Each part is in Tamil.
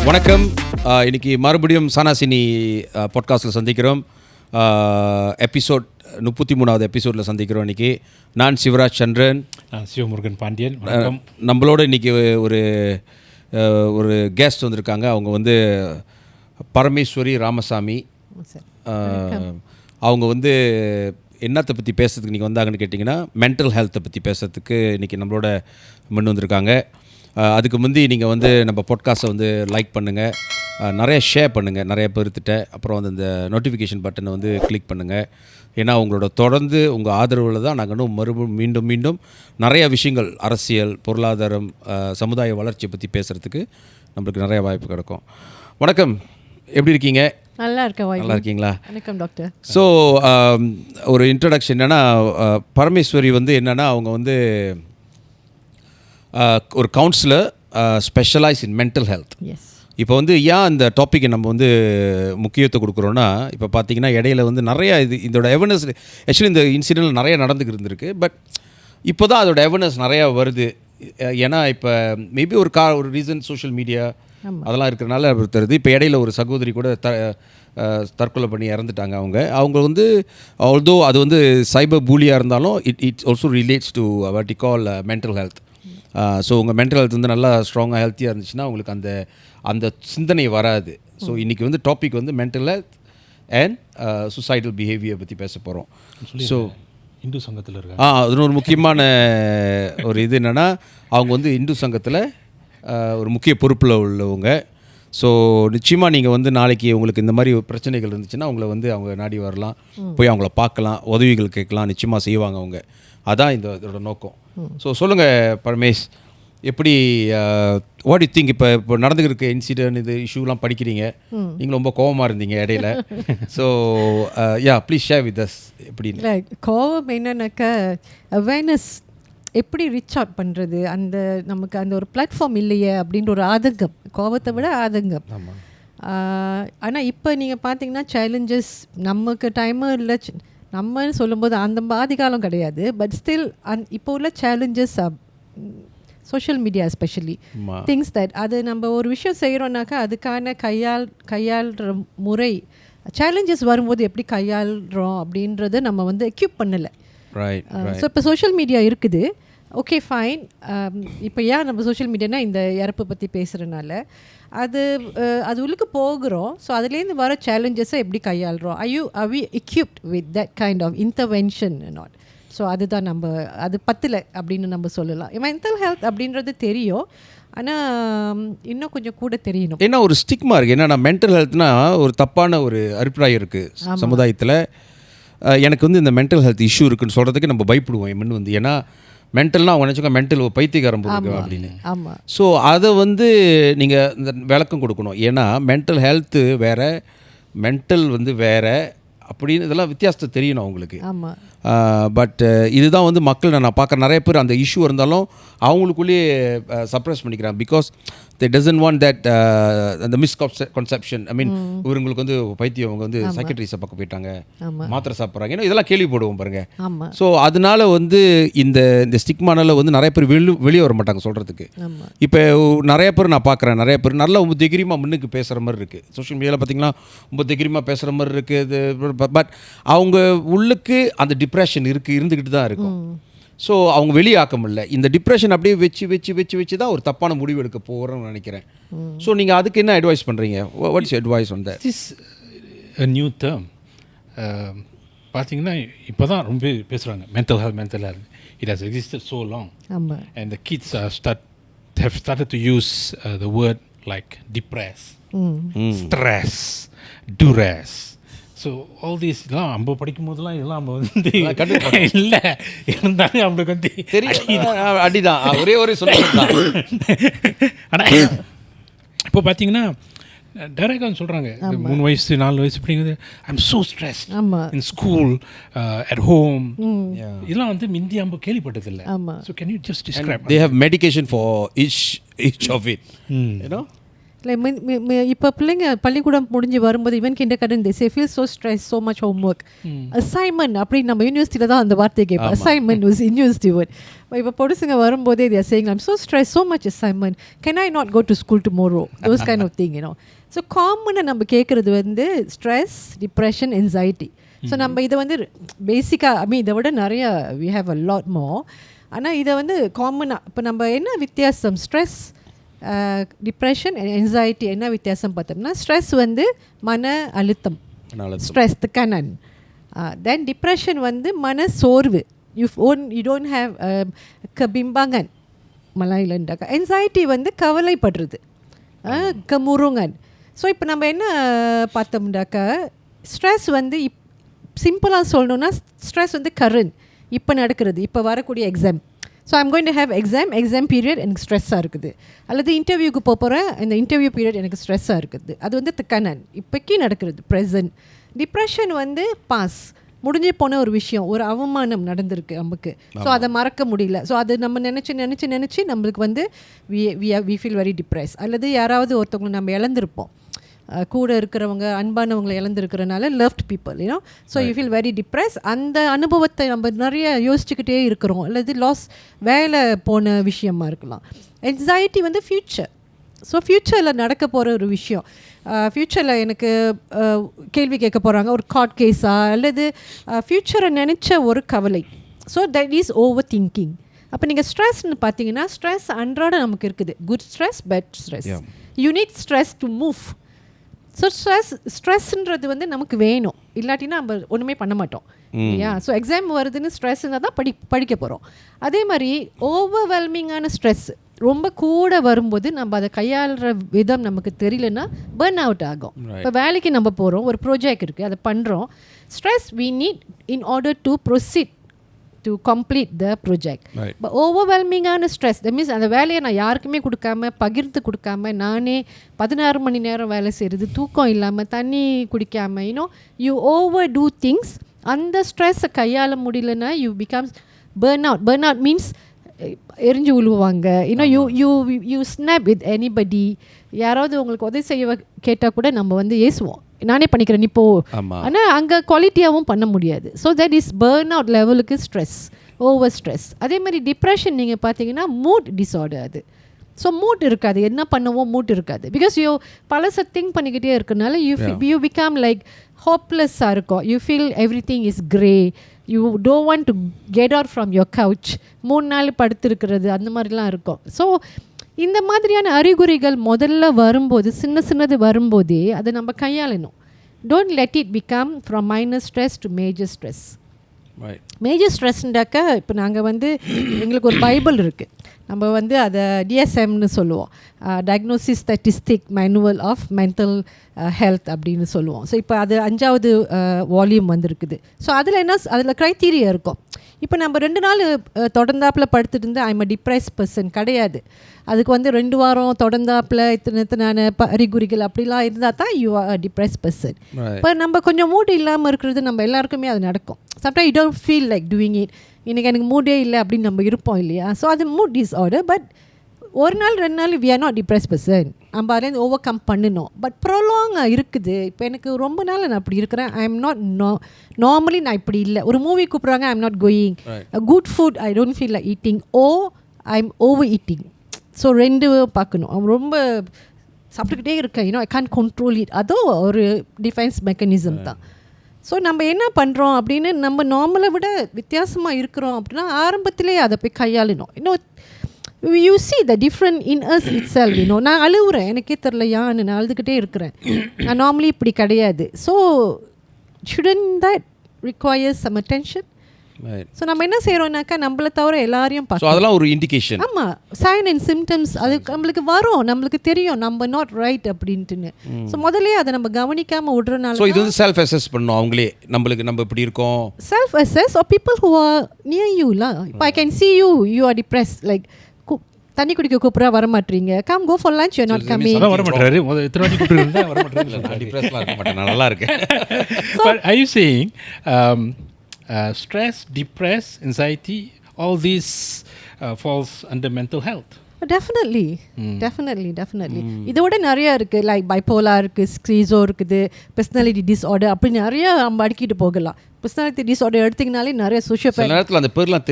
வணக்கம். இன்னைக்கு மறுபடியும் சானாசினி பாட்காஸ்ட்டில் சந்திக்கிறோம். எபிசோட் 33வது எபிசோடில் சந்திக்கிறோம். இன்றைக்கி நான் சிவராஜ் சந்திரன், நான் சிவமுருகன் பாண்டியன். நம்மளோட இன்றைக்கி ஒரு கெஸ்ட் வந்திருக்காங்க. அவங்க வந்து பரமேஸ்வரி ராமசாமி. அவங்க வந்து என்னத்தை பற்றி பேசுறதுக்கு இன்றைக்கி வந்தாங்கன்னு கேட்டிங்கன்னா, மென்டல் ஹெல்த்தை பற்றி பேசுறதுக்கு இன்றைக்கி நம்மளோட முன் வந்திருக்காங்க. அதுக்கு முந்தி நீங்கள் வந்து நம்ம பாட்காஸ்ட்டை வந்து லைக் பண்ணுங்கள், நிறைய ஷேர் பண்ணுங்கள் நிறைய பேர்த்திட்ட. அப்புறம் வந்து இந்த நோட்டிஃபிகேஷன் பட்டனை வந்து கிளிக் பண்ணுங்கள். ஏன்னா உங்களோட தொடர்ந்து உங்கள் ஆதரவில் தான் நாங்கள் இன்னும் மீண்டும் நிறைய விஷயங்கள், அரசியல், பொருளாதாரம், சமுதாய வளர்ச்சியை பற்றி பேசுகிறதுக்கு நம்மளுக்கு நிறைய வாய்ப்பு கிடைக்கும். வணக்கம், எப்படி இருக்கீங்க? நல்லா இருக்கேன். நல்லா இருக்கீங்களா? வணக்கம் டாக்டர். ஸோ ஒரு இன்ட்ரடக்ஷன் என்னென்னா, பரமேஸ்வரி வந்து என்னென்னா, அவங்க வந்து ஒரு கவுன்சிலர், ஸ்பெஷலைஸ் இன் மென்டல் ஹெல்த். இப்போ வந்து ஏன் இந்த டாப்பிக்கை நம்ம வந்து முக்கியத்துவம் கொடுக்குறோன்னா, இப்போ பார்த்தீங்கன்னா இடையில வந்து நிறையா இதோட அவேர்னஸ், ஆக்சுவலி இந்த இன்சிடென்ட் நிறையா நடந்துக்கிட்டு இருந்திருக்கு. பட் இப்போ தான் அதோட அவேர்னஸ் நிறையா வருது. ஏன்னா இப்போ மேபி ஒரு ரீசன் சோஷியல் மீடியா அதெல்லாம் இருக்கிறனால தருது. இப்போ இடையில ஒரு சகோதரி கூட தற்கொலை பண்ணி இறந்துட்டாங்க. அவங்க வந்து ஆல்தோ அது வந்து சைபர் பூலியாக இருந்தாலும் it's also relates to what you call mental health. So உங்கள் மென்டல் ஹெல்த் வந்து நல்லா ஸ்ட்ராங்காக ஹெல்த்தியாக இருந்துச்சுன்னா உங்களுக்கு அந்த சிந்தனை வராது. ஸோ இன்றைக்கி வந்து டாபிக் வந்து mental health and suicidal behaviour பற்றி பேச போகிறோம். ஸோ இந்து சங்கத்தில் இருக்காங்க. அது ஒரு முக்கியமான ஒரு இது என்னென்னா, அவங்க வந்து இந்து சங்கத்தில் ஒரு முக்கிய பொறுப்பில் உள்ளவங்க. ஸோ நிச்சயமாக நீங்கள் வந்து நாளைக்கு உங்களுக்கு இந்த மாதிரி பிரச்சனைகள் இருந்துச்சுன்னா அவங்க நாடி வரலாம், போய் அவங்கள பார்க்கலாம், உதவிகள் கேட்கலாம், நிச்சயமாக செய்வாங்க அவங்க. அதான் இதோட நோக்கம். ஸோ சொல்லுங்கள் பரமேஷ், எப்படி வாட் யூ திங்க்? இப்போ நடந்துக்கிற இன்சிடென்ட், இது இஷ்யூலாம் படிக்கிறீங்க, நீங்கள் ரொம்ப கோபமாக இருந்தீங்க இடையில. So please share with us. எப்படி கோபம் என்னன்னாக்கா, அவேர்னஸ் எப்படி ரீச் அவுட் பண்ணுறது, நமக்கு அந்த ஒரு பிளாட்ஃபார்ம் இல்லையே அப்படின்ற ஒரு ஆதங்கம், கோபத்தை விட ஆதங்கம். ஆனால் இப்போ நீங்கள் பார்த்தீங்கன்னா சேலஞ்சஸ் நமக்கு டைமும் இல்லை, நம்மன்னு சொல்லும்போது அந்த பாதிகாலம் கிடையாது. பட் ஸ்டில் இப்போ உள்ள challenges social media especially things that அது நம்ம ஒரு விஷயம் செய்கிறோன்னாக்கா அதுக்கான கையாளுற முறை, சேலஞ்சஸ் வரும்போது எப்படி கையாளுறோம் அப்படின்றத நம்ம வந்து எக்யூப் பண்ணலை. ஸோ இப்போ சோஷியல் மீடியா இருக்குது, ஓகே ஃபைன். இப்போ ஏன் நம்ம சோஷியல் மீடியானா இந்த இறப்பை பற்றி பேசுகிறனால அது உள்ளுக்கு போகிறோம். ஸோ அதுலேருந்து வர சேலஞ்சஸை எப்படி கையாளுறோம், are we equipped with that kind of intervention or not? So அதுதான் நம்ம அது பத்தலை அப்படின்னு நம்ம சொல்லலாம். மென்டல் ஹெல்த் அப்படின்றது தெரியும், ஆனால் இன்னும் கொஞ்சம் கூட தெரியணும். ஏன்னா ஒரு ஸ்டிக்மா இருக்குது. என்னன்னா மென்டல் ஹெல்த்னா ஒரு தப்பான ஒரு அபிப்பிராயம் இருக்குது சமுதாயத்தில். எனக்கு வந்து இந்த மென்டல் ஹெல்த் இஷ்யூ இருக்குன்னு சொல்கிறதுக்கு நம்ம பயப்படுவோம். எம்மன்னு வந்து ஏன்னா மென்டல்னால் அவங்க நினச்சிக்கோங்க மென்டல் பைத்தியக்காரம் போடுங்க அப்படின்னு. ஸோ அதை வந்து நீங்கள் இந்த விளக்கம் கொடுக்கணும். ஏன்னா மென்டல் ஹெல்த்து வேறு, மென்டல் வந்து வேறு அப்படின்னு இதெல்லாம் வித்தியாசத்தை தெரியணும் அவங்களுக்கு. பட் இதுதான் வந்து மக்கள் நான் பார்க்குற நிறைய பேர் அந்த இஷ்யூ இருந்தாலும் அவங்களுக்குள்ளேயே சப்ரஸ் பண்ணிக்கிறாங்க. Because they doesn't want that அந்த மிஸ்கன்செப்ஷன். ஐ மீன் இவங்களுக்கு வந்து பைத்தியம், அவங்க வந்து சைக்கட்ரிஸை பக்கம் போயிட்டாங்க, மாத்திரை சாப்பிட்றாங்க, ஏன்னா இதெல்லாம் கேள்விப்படுவோம் பாருங்க. ஸோ அதனால வந்து இந்த ஸ்டிக்மானால வந்து நிறைய பேர் வெளியே வர மாட்டாங்க சொல்கிறதுக்கு. இப்போ நிறைய பேர் நான் பார்க்குறேன், நிறைய பேர் நல்லா ரொம்ப தைரியமாக முன்னுக்கு பேசுகிற மாதிரி இருக்குது. சோஷியல் மீடியாவில் பார்த்தீங்கன்னா ரொம்ப தைரியமாக பேசுகிற மாதிரி இருக்குது. பட் அவங்க உள்ளுக்கு அந்த டிப்ரெஷன் இருந்துக்கிட்டு தான் இருக்கும். ஸோ அவங்க வெளியாக்க முடியல. இந்த டிப்ரெஷன் அப்படியே வச்சு தான் ஒரு தப்பான முடிவு எடுக்க போகிறோம்னு நினைக்கிறேன். ஸோ நீங்கள் அதுக்கு என்ன அட்வைஸ் பண்ணுறீங்க? What's advice on that? This a new term. பார்த்தீங்கன்னா இப்போ தான் ரொம்ப பேசுகிறாங்க mental health. It has existed so long. And the kids have started to use the word like depress, stress, duress. So all these இதெல்லாம் நம்ம படிக்கும் போதெல்லாம் இதெல்லாம் நம்ம வந்து இல்லை இருந்தாலும் நம்மளுக்கு வந்து அடிதான் ஒரே சொல்லுதான். ஆனால் இப்போ பார்த்தீங்கன்னா டைரக்டாக சொல்கிறாங்க 3 வயசு 4 வயசு அப்படிங்கிறது I am so stress in school at home. இதெல்லாம் வந்து இந்தியா நம்ம கேள்விப்பட்டதில்லை. So can you just describe? They have medication for each of it, you know. இப்போ பிள்ளைங்க பள்ளிக்கூடம் முடிஞ்சு வரும்போது even kindergarten they say feel so stressed, so much homework, assignment அப்படின்னு நம்ம யூனிவர்சிட்டியில் தான் அந்த வார்த்தையை கேட்போம். Assignment was university word. இப்போ பொடுசுங்க வரும்போதே they are saying I'm so stressed, so much assignment, can I not go to school tomorrow, those kind of thing, you know. So காமனாக நம்ம கேட்குறது வந்து ஸ்ட்ரெஸ், டிப்ரெஷன், anxiety. ஸோ நம்ம இதை வந்து பேசிக்காக இதை விட நிறைய we have a lot more. ஆனால் இதை வந்து காமனாக இப்போ நம்ம என்ன வித்தியாசம் ஸ்ட்ரெஸ், டிப்ரெஷன், anxiety என்ன வித்தியாசம் பார்த்தோம்னா ஸ்ட்ரெஸ் வந்து மன அழுத்தம், ஸ்ட்ரெஸ் தக்கனன். தென் டிப்ரெஷன் வந்து மன சோர்வு, யூ டோன்ட் ஹேவ் கபிம்பாங்கன் மலாயிலண்டாக்கா. anxiety வந்து கவலைப்படுறது, கமுருங்கன். ஸோ இப்போ நம்ம என்ன பார்த்தோம்னாக்கா ஸ்ட்ரெஸ் வந்து சிம்பிளாக சொல்லணுன்னா ஸ்ட்ரெஸ் வந்து கரண்ட் இப்போ நடக்கிறது, இப்போ வரக்கூடிய exam. So I'm going to have exam period எனக்கு ஸ்ட்ரெஸ்ஸாக இருக்குது, அல்லது இன்டர்வியூக்கு போகிறேன், இந்த இன்டர்வியூ பீரியட் எனக்கு ஸ்ட்ரெஸ்ஸாக இருக்குது. அது வந்து கனன் இப்போக்கி நடக்கிறது, ப்ரெசன்ட். டிப்ரெஷன் வந்து பாஸ், முடிஞ்சு போன ஒரு விஷயம், ஒரு அவமானம் நடந்திருக்கு நமக்கு, ஸோ அதை மறக்க முடியல. ஸோ அது நம்ம நினச்சி நம்மளுக்கு வந்து வி ஃபீல் வெரி டிப்ரெஸ். அல்லது யாராவது ஒருத்தவங்களை நம்ம இழந்திருப்போம், கூட இருக்கிறவங்க அன்பானவங்களை இழந்திருக்கிறனால loved people, you know. So you feel very depress. அந்த அனுபவத்தை நம்ம நிறைய யோசிச்சுக்கிட்டே இருக்கிறோம், அல்லது வேலை போன விஷயமா இருக்கலாம். anxiety வந்து ஃப்யூச்சர். ஸோ ஃப்யூச்சரில் நடக்க போகிற ஒரு விஷயம், ஃப்யூச்சரில் எனக்கு கேள்வி கேட்க போகிறாங்க, ஒரு கார்ட் கேஸா, அல்லது ஃப்யூச்சரை நினச்ச ஒரு கவலை. So that is over thinking. அப்போ நீங்கள் ஸ்ட்ரெஸ்ன்னு பார்த்தீங்கன்னா ஸ்ட்ரெஸ் அன்றாட நமக்கு இருக்குது, good stress, bad stress. You need stress to move. So ஸ்ட்ரெஸ்ன்றது வந்து நமக்கு வேணும், இல்லாட்டினா நம்ம ஒன்றுமே பண்ண மாட்டோம் இல்லையா. ஸோ எக்ஸாம் வருதுன்னு ஸ்ட்ரெஸ் இருந்தால் தான் படிக்க போகிறோம். அதே மாதிரி ஓவர்வெல்மிங்கான ஸ்ட்ரெஸ் ரொம்ப கூட வரும்போது நம்ம அதை கையாளுற விதம் நமக்கு தெரியலன்னா பர்ன் அவுட் ஆகும். இப்போ வேலைக்கு நம்ம போகிறோம், ஒரு ப்ராஜெக்ட் இருக்குது, அதை பண்ணுறோம். Stress we need in order to proceed to complete the project. But overwhelming-ஆன ஸ்ட்ரெஸ், that means அந்த வேலையை நான் யாருக்குமே கொடுக்காம, பகிர்ந்து கொடுக்காம, நானே 16 மணி நேரம் வேலை செய்கிறது, தூக்கம் இல்லாமல், தண்ணி குடிக்காமல், you know, you over do things. அந்த ஸ்ட்ரெஸ்ஸை கையாள முடியலன்னா you becomes burn out. Burn out means எரிஞ்சு விழுவாங்க, you know. You snap with anybody. யாராவது உங்களுக்கு உதவி செய்ய கேட்டால் கூட நம்ம வந்து ஏசுவோம், நானே பண்ணிக்கிறேன் இப்போ. ஆனால் அங்கே குவாலிட்டியாகவும் பண்ண முடியாது. So that is burn out லெவலுக்கு ஸ்ட்ரெஸ், ஓவர் ஸ்ட்ரெஸ். அதே மாதிரி டிப்ரெஷன் நீங்கள் பார்த்தீங்கன்னா மூட் டிஸார்டர் அது. ஸோ மூட் இருக்காது, என்ன பண்ணுவோம் மூட் இருக்காது. பிகாஸ் யூ பல திங்க் பண்ணிக்கிட்டே இருக்கனால யூ பிகம் லைக் ஹோப்லெஸ்ஸாக இருக்கும். You feel every thing is grey. You don't want to get out from your couch. 3 நாள் படுத்துருக்கிறது அந்த மாதிரிலாம் இருக்கும். ஸோ இந்த மாதிரியான அறிகுறிகள் முதல்ல வரும்போது, சின்னது வரும்போதே அதை நம்ம கையாளணும். Don't let it become from minor stress to major stress. Major ஸ்ட்ரெஸ்ண்டாக்கா இப்போ நாங்கள் வந்து எங்களுக்கு ஒரு பைபிள் இருக்குது, நம்ம வந்து அதை டிஎஸ்எம்னு சொல்லுவோம், diagnosis statistic manual of mental health அப்படின்னு சொல்லுவோம். ஸோ இப்போ அது 5வது வால்யூம் வந்திருக்குது. ஸோ அதில் க்ரைட்டீரியா இருக்கும். இப்போ நம்ம 2 நாள் தொடர்ந்தாப்பில் படுத்துட்டு இருந்தால் ஐம் அ டிப்ரெஸ் பர்சன் கிடையாது. அதுக்கு வந்து 2 வாரம் தொடர்ந்தாப்பில் இத்தனை அறிகுறிகள் அப்படிலாம் இருந்தால் தான் யூ ஆர் டிப்ரெஸ் பர்சன். இப்போ நம்ம கொஞ்சம் மூடு இல்லாமல் இருக்கிறது நம்ம எல்லாருக்குமே அது நடக்கும். Sometime you don't feel like doing it. இன்றைக்கி எனக்கு மூடே இல்லை அப்படின்னு நம்ம இருப்போம் இல்லையா. ஸோ அது மூட் டிஸார்டர். பட் 1 நாள் 2 நாள் we are not depress person. நம்ம அதுலேருந்து ஓவர் கம் பண்ணணும். பட் ப்ரொலாங்காக இருக்குது. இப்போ எனக்கு ரொம்ப நாள் நான் அப்படி இருக்கிறேன். ஐ எம் நாட் நார்மலி நான் இப்படி இல்லை. ஒரு மூவி கூப்பிட்றாங்க, I am not going. Good food I don't feel like eating. I am over eating. So 2 பார்க்கணும். ரொம்ப சாப்பிட்டுக்கிட்டே இருக்கேன், ஐ கான்ட் கண்ட்ரோல் இட். அதுவும் ஒரு டிஃபென்ஸ் மெக்கானிசம் தான். ஸோ நம்ம என்ன பண்ணுறோம் அப்படின்னு நம்ம நார்மலை விட வித்தியாசமாக இருக்கிறோம் அப்படின்னா ஆரம்பத்திலே அதை போய் கையாளணும். இன்னும் you see the different in us itself. நான் அழுவுறேன், எனக்கே தெரிலையான்னு நான் அழுதுகிட்டே இருக்கிறேன். நான் நார்மலி இப்படி கிடையாது. So student that requires some attention. So நம்ம என்ன செய்கிறோம்னாக்கா நம்மளை தவிர எல்லாரையும் பார்க்கணும். அதெல்லாம் ஒரு இண்டிகேஷன். ஆமாம், சைன் அண்ட் சிம்டம்ஸ் அது நம்மளுக்கு வரும், நம்மளுக்கு தெரியும் நம்ம நாட் ரைட் அப்படின்ட்டுன்னு. ஸோ முதல்ல அதை நம்ம கவனிக்காமல் விடுறதுனால. ஸோ இது வந்து செல்ஃப் அசஸ் பண்ணணும் அவங்களே, நம்மளுக்கு நம்ம இப்படி இருக்கோம். Self assess are people who are near யூலாம். இப்போ I can see you are depressed, like தண்ணி குடிக்க கூப்பிட்றா வர மாட்டீங்க, come go for lunch, you not coming. வர மாட்டாரு. எத்தனை வாட்டி கூப்பிட்டுருந்தா வர மாட்டாரு. நான் டிப்ரெஸ்லாம் இருக்க மாட்டேன், நான் நல்லா இருக்கேன். But are you saying stress, depress, anxiety, all these falls under mental health? Definitely இதோட நிறைய இருக்குது. லைக் பைப்போலா இருக்குது, ஸ்க்ரீஸோ இருக்குது, பர்சனாலிட்டி டிஸ்ஆர்டர், அப்படி நிறைய நம்ம அடுக்கிட்டு போகலாம். பர்சனாலிட்டி டிஸ்ஆர்டர் எடுத்திங்கனாலே நிறைய சில நேரத்தில் அந்த பேர்லாம்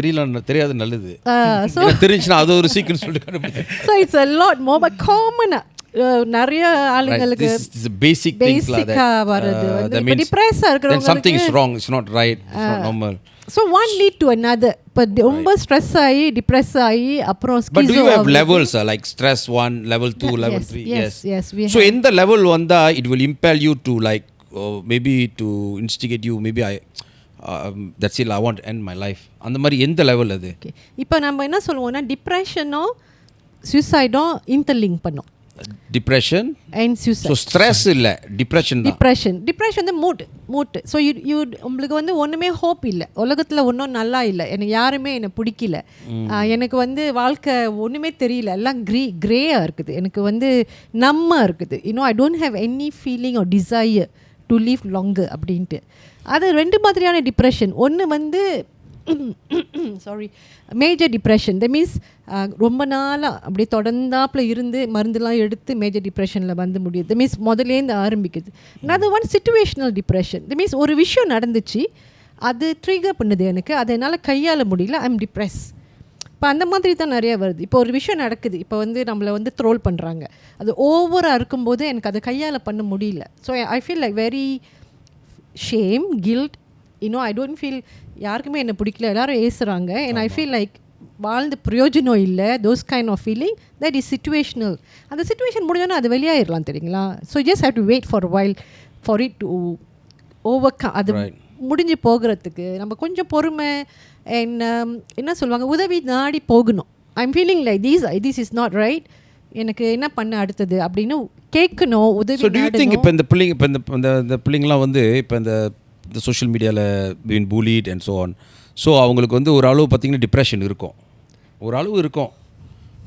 தெரியாது நல்லது. தெரிஞ்சுன்னா அது ஒரு சீக்கிரம் சொல்லிட்டு. So it's a lot more but காமனாக நிறைய ஆளுங்களுக்கு பேசிக்கா வருது. இப்போ டிப்ரெஸ்ஸாக இருக்கிறவங்க something is wrong, it's not right, it's not normal. So one lead to another. இப்போ ரொம்ப ஸ்ட்ரெஸ் ஆகி டிப்ரெஸ் ஆகி அப்புறம் But do you have levels like stress 1, level 2, level 3? Yes. So in the level வந்தா it will impel you to like maybe to instigate you, maybe that's it, I want to end my life. அந்த மாதிரி எந்த லெவல் அது? இப்போ நம்ம என்ன சொல்லுவோம்னா டிப்ரெஷனோ சூசைடோ இன்டர்லிங்க் பண்ணோம். Depression and suicide. So stress இல்லை, டிப்ரெஷன் வந்து மூட். ஸோ யூ உங்களுக்கு வந்து ஒன்றுமே ஹோப் இல்லை, உலகத்தில் ஒன்றும் நல்லா இல்லை, எனக்கு யாருமே என்னை பிடிக்கல, எனக்கு வந்து வாழ்க்கை ஒன்றுமே தெரியல, எல்லாம் கிரேயாக இருக்குது, எனக்கு வந்து நம்ம இருக்குது, I don't have any feeling or desire to live longer அப்படின்ட்டு. அது ரெண்டு மாதிரியான டிப்ரெஷன். ஒன்று வந்து மேஜர் டிப்ரெஷன், த மீன்ஸ் ரொம்ப நாளாக அப்படியே தொடர்ந்தாப்பில் இருந்து மருந்துலாம் எடுத்து மேஜர் டிப்ரெஷனில் வந்து முடியுது. த மீன்ஸ் முதலேருந்து ஆரம்பிக்குது. அது ஒன் சிச்சுவேஷ்னல் டிப்ரெஷன். த மீன்ஸ் ஒரு விஷயம் நடந்துச்சு, அது ட்ரிகர் பண்ணுது எனக்கு, அதை என்னால் கையாள முடியல, ஐ எம் டிப்ரெஸ். இப்போ அந்த மாதிரி தான் நிறைய வருது. இப்போ ஒரு விஷயம் நடக்குது, இப்போ வந்து நம்மளை வந்து ட்ரோல் பண்ணுறாங்க, அது ஓவராக இருக்கும்போது எனக்கு அதை கையாள பண்ண முடியல. So I feel like very shame, guilt, I don't feel யாருக்குமே என்னை பிடிக்கல, எல்லோரும் ஏசுகிறாங்க, அண்ட் ஐ ஃபீல் லைக் வாழ்ந்து பிரயோஜனம் இல்லை. Those kind of feeling that is situational. அந்த சிச்சுவேஷன் முடிஞ்சோன்னா அது வெளியாகிடலாம், தெரியுங்களா? So just have to wait for while for it to overcome. அது முடிஞ்சு போகிறதுக்கு நம்ம கொஞ்சம் பொறுமை அண்ட் என்ன சொல்லுவாங்க, உதவி நாடி போகணும். I am feeling like this is not right, எனக்கு என்ன பண்ண அடுத்தது அப்படின்னு கேட்கணும், உதவி நாடணும். இப்போ இந்த பிள்ளைங்களாம் வந்து இப்போ இந்த சோஷியல் மீடியாவில் been bullied and so on. So அவங்களுக்கு வந்து ஒரு அளவு பார்த்திங்கன்னா டிப்ரெஷன் இருக்கும், ஒரு அளவு இருக்கும்.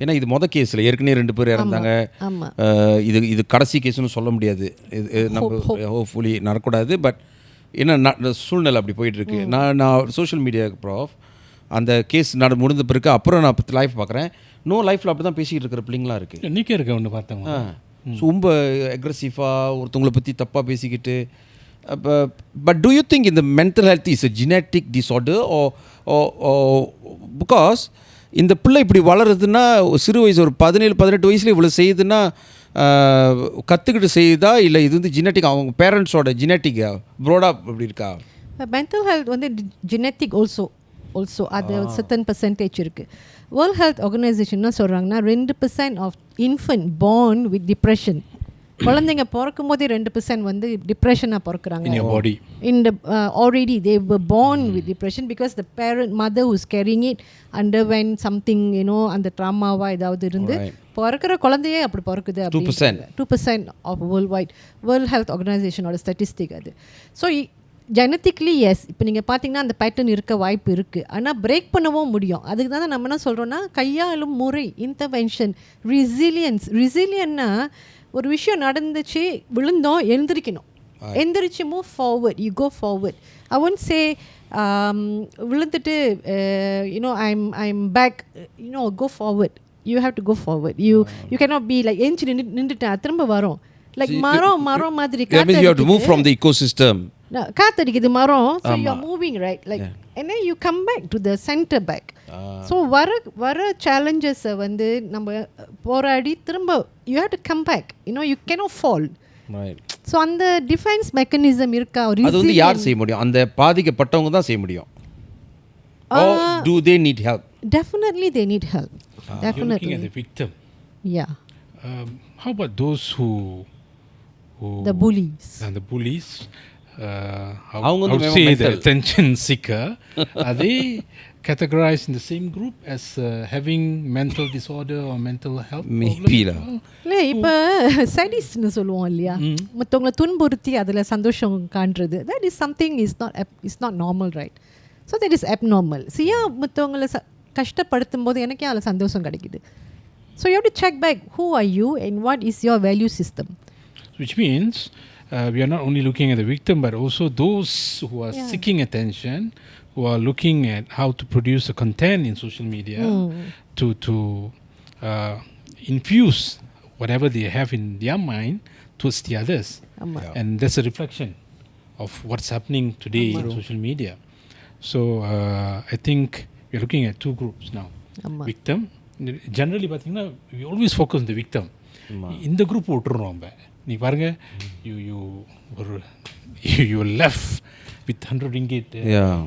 ஏன்னா இது கேஸில் ஏற்கனவே 2 பேர் இறந்தாங்க. இது கடைசி கேஸ்னு சொல்ல முடியாது, இது நம்ம ஹோப்ஃபுல்லி நடக்கூடாது. பட் என்ன சூழ்நிலை அப்படி போயிட்டுருக்கு. நான் சோஷியல் மீடியா ப்ராஃப் அந்த கேஸ் முடிந்த பிறகு அப்புறம் நான் லைஃப் பார்க்குறேன், லைஃப்பில் அப்படி தான் பேசிக்கிட்டு இருக்கிற பிள்ளைங்களாம் இருக்குது. இன்றைக்கே இருக்க ஒன்று பார்த்தேன், ரொம்ப அக்ரெசிவாக ஒருத்தவங்களை பற்றி தப்பாக பேசிக்கிட்டு. But do you think in the mental health is a genetic disorder or because இந்த பிள்ளை இப்படி வளருதுன்னா சிறு வயசு ஒரு 17-18 வயசில் இவ்வளோ செய்யுதுன்னா கற்றுக்கிட்டு செய்யுதா இல்லை இது வந்து ஜெனட்டிக், அவங்க பேரண்ட்ஸோட ஜெனட்டிக்கா ப்ரோடாக இப்படி இருக்கா? மென்டல் ஹெல்த் வந்து ஜெனட்டிக் ஆல்சோ அது certain percentage இருக்குது. வேர்ல்ட் ஹெல்த் ஆர்கனைசேஷன் என்ன சொல்கிறாங்கன்னா 2% of infant born with depression, குழந்தைங்க பிறக்கும் போதே 2% வந்து டிப்ரெஷனாக பிறக்கிறாங்க. Already they were born with depression because the mother who's carrying it underwent something, அந்த ட்ராமாவா ஏதாவது இருந்து பிறக்கிற குழந்தையே அப்படி பிறக்குது. 2% ஆஃப் வேர்ல்ட் ஹெல்த் ஆர்கனைசேஷனோட ஸ்டாட்டிஸ்டிக் அது. ஸோ ஜெனட்டிக்லி எஸ், இப்போ நீங்கள் பார்த்தீங்கன்னா அந்த பேட்டர்ன் இருக்க வாய்ப்பு இருக்குது, ஆனால் பிரேக் பண்ணவும் முடியும். அதுக்கு தான் நம்ம என்ன சொல்கிறோன்னா கையாளும் முறை, இன்டர்வென்ஷன், ரெசிலியன்னா ஒரு விஷயம் நடந்துச்சு, விழுந்தோம், எழுந்திரிக்கணும், எந்திரிச்சு move forward, you go forward. I won't say விழுந்துட்டு I'm back, go forward, you have to go forward. You cannot be like எஞ்சி நின்றுட்டேன் திரும்ப வரும், லைக் மரம் மாதிரி காத்தடிக்குது மரம். So you are moving right, like and then you come back to the center back. So வர challenges வந்து நம்ம போராடி திரும்ப you have to come back, you cannot fall, right? So அந்த டிஃபென்ஸ் மெக்கானிசம் இருக்கா? அது வந்து யார் செய்ய முடியும்? அந்த பாதிக்கப்பட்டவங்க தான் செய்ய முடியும். Or do they need help? Definitely they need help. Definitely. You're looking at the victim. Yeah. How about those who the bullies? And the bullies, how say the attention seeker, are they categorized in the same group as having mental disorder or mental health problem? இல்லை, இப்போ சைடிஸ்ட்னு சொல்லுவோம் இல்லையா, மற்றவங்களை துன்புறுத்தி அதில் சந்தோஷம் காண்றது, that is something is not normal, right? So that is abnormal. சியா மற்றவங்களை கஷ்டப்படுத்தும் போது எனக்கே அதில் சந்தோஷம் கிடைக்குது. So you have to check back, who are you and what is your value system? Which means we are not only looking at the victim but also those who are seeking attention, who are looking at how to produce the content in social media to infuse whatever they have in their mind towards the others. And that's a reflection of what's happening today in social media. So I think we're looking at two groups now. Victim. Generally பார்த்தீங்கன்னா we always focus on the victim. இந்த குரூப் விட்டுறோம் நம்ம. நீ பாருங்க you left with 100 ringgit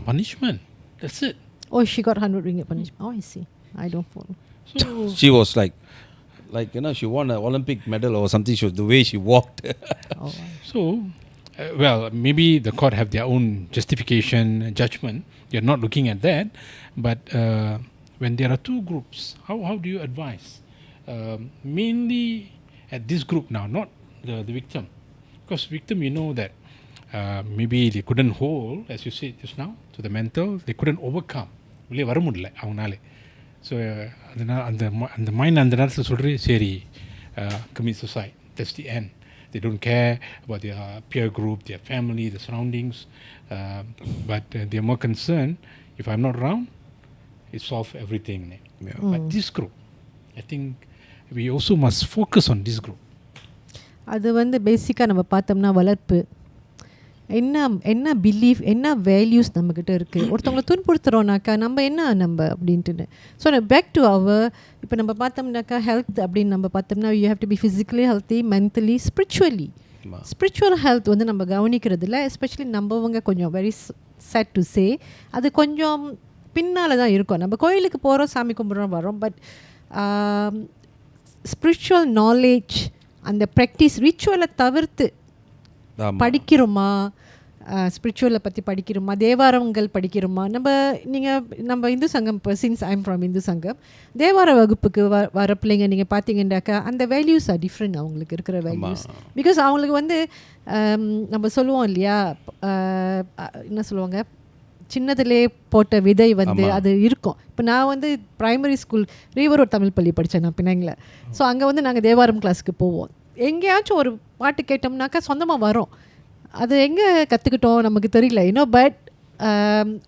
punishment. That's it. Oh, she got 100 ringgit punishment. Oh, I see. I don't follow. So she was like she won an Olympic medal or something. The way she walked. So well, maybe the court have their own justification, judgment. You're not looking at that. But when there are two groups, how do you advise? Mainly at this group now, not the victim. Because victim, you know that maybe they couldn't hold, as you said just now, to the mental, they couldn't overcome. வெளியே வர முடியல அவங்களாலே. ஸோ அதனால் அந்த மைண்ட் அந்த நேரத்தில் சொல்கிறே சரி commit suicide. That's the end. They don't care about their peer group, their family, the surroundings. But they're more concerned, if I'm not around, it solves everything. But this group, I think we also must focus on this group. அது வந்து பேசிக்காக நம்ம பார்த்தோம்னா வளர்ப்பு என்ன பிலீஃப் என்ன வேல்யூஸ் நம்மக்கிட்ட இருக்குது. ஒருத்தவங்களை துன்புறுத்துகிறோன்னாக்கா நம்ம அப்படின்ட்டுன்னு. ஸோ பேக் டு இப்போ நம்ம பார்த்தோம்னாக்கா ஹெல்த் அப்படின்னு நம்ம பார்த்தோம்னா you have to be physically healthy, mentally, spiritual health வந்து நம்ம கவனிக்கிறதுல எஸ்பெஷலி நம்மவங்க கொஞ்சம் வெரி சேட் டு சே அது கொஞ்சம் பின்னால் தான் இருக்கும். நம்ம கோயிலுக்கு போகிறோம், சாமி கும்பிட்றோம், வரோம். பட் ஸ்பிரிச்சுவல் நாலேஜ், அந்த ப்ராக்டிஸ், ரிச்சுவலை தவிர்த்து படிக்கிறோமா, ஸ்பிரிச்சுவலை பற்றி படிக்கிறோமா, தேவாரங்கள் படிக்கிறோமா. நம்ம இந்து சங்கம் இப்போ சின்ஸ் ஐம் ஃப்ரம் இந்து சங்கம், தேவார வகுப்புக்கு வர பிள்ளைங்க நீங்கள் பார்த்தீங்கன்னாக்கா அந்த வேல்யூஸ் ஆர் டிஃப்ரெண்ட். அவங்களுக்கு இருக்கிற வேல்யூஸ் பிகாஸ் அவங்களுக்கு வந்து நம்ம சொல்லுவோம் இல்லையா, என்ன சொல்லுவாங்க, சின்னதிலே போட்ட விதை வந்து அது இருக்கும். இப்போ நான் வந்து ப்ரைமரி ஸ்கூல் ரீவரோட் தமிழ் பள்ளி படித்தேன் நான் பின்னாங்கில். ஸோ அங்கே வந்து நாங்கள் தேவாரம் கிளாஸுக்கு போவோம். எங்கேயாச்சும் ஒரு பாட்டு கேட்டோம்னாக்கா சொந்தமாக வரும். அது எங்கே கற்றுக்கிட்டோம் நமக்கு தெரியல பட்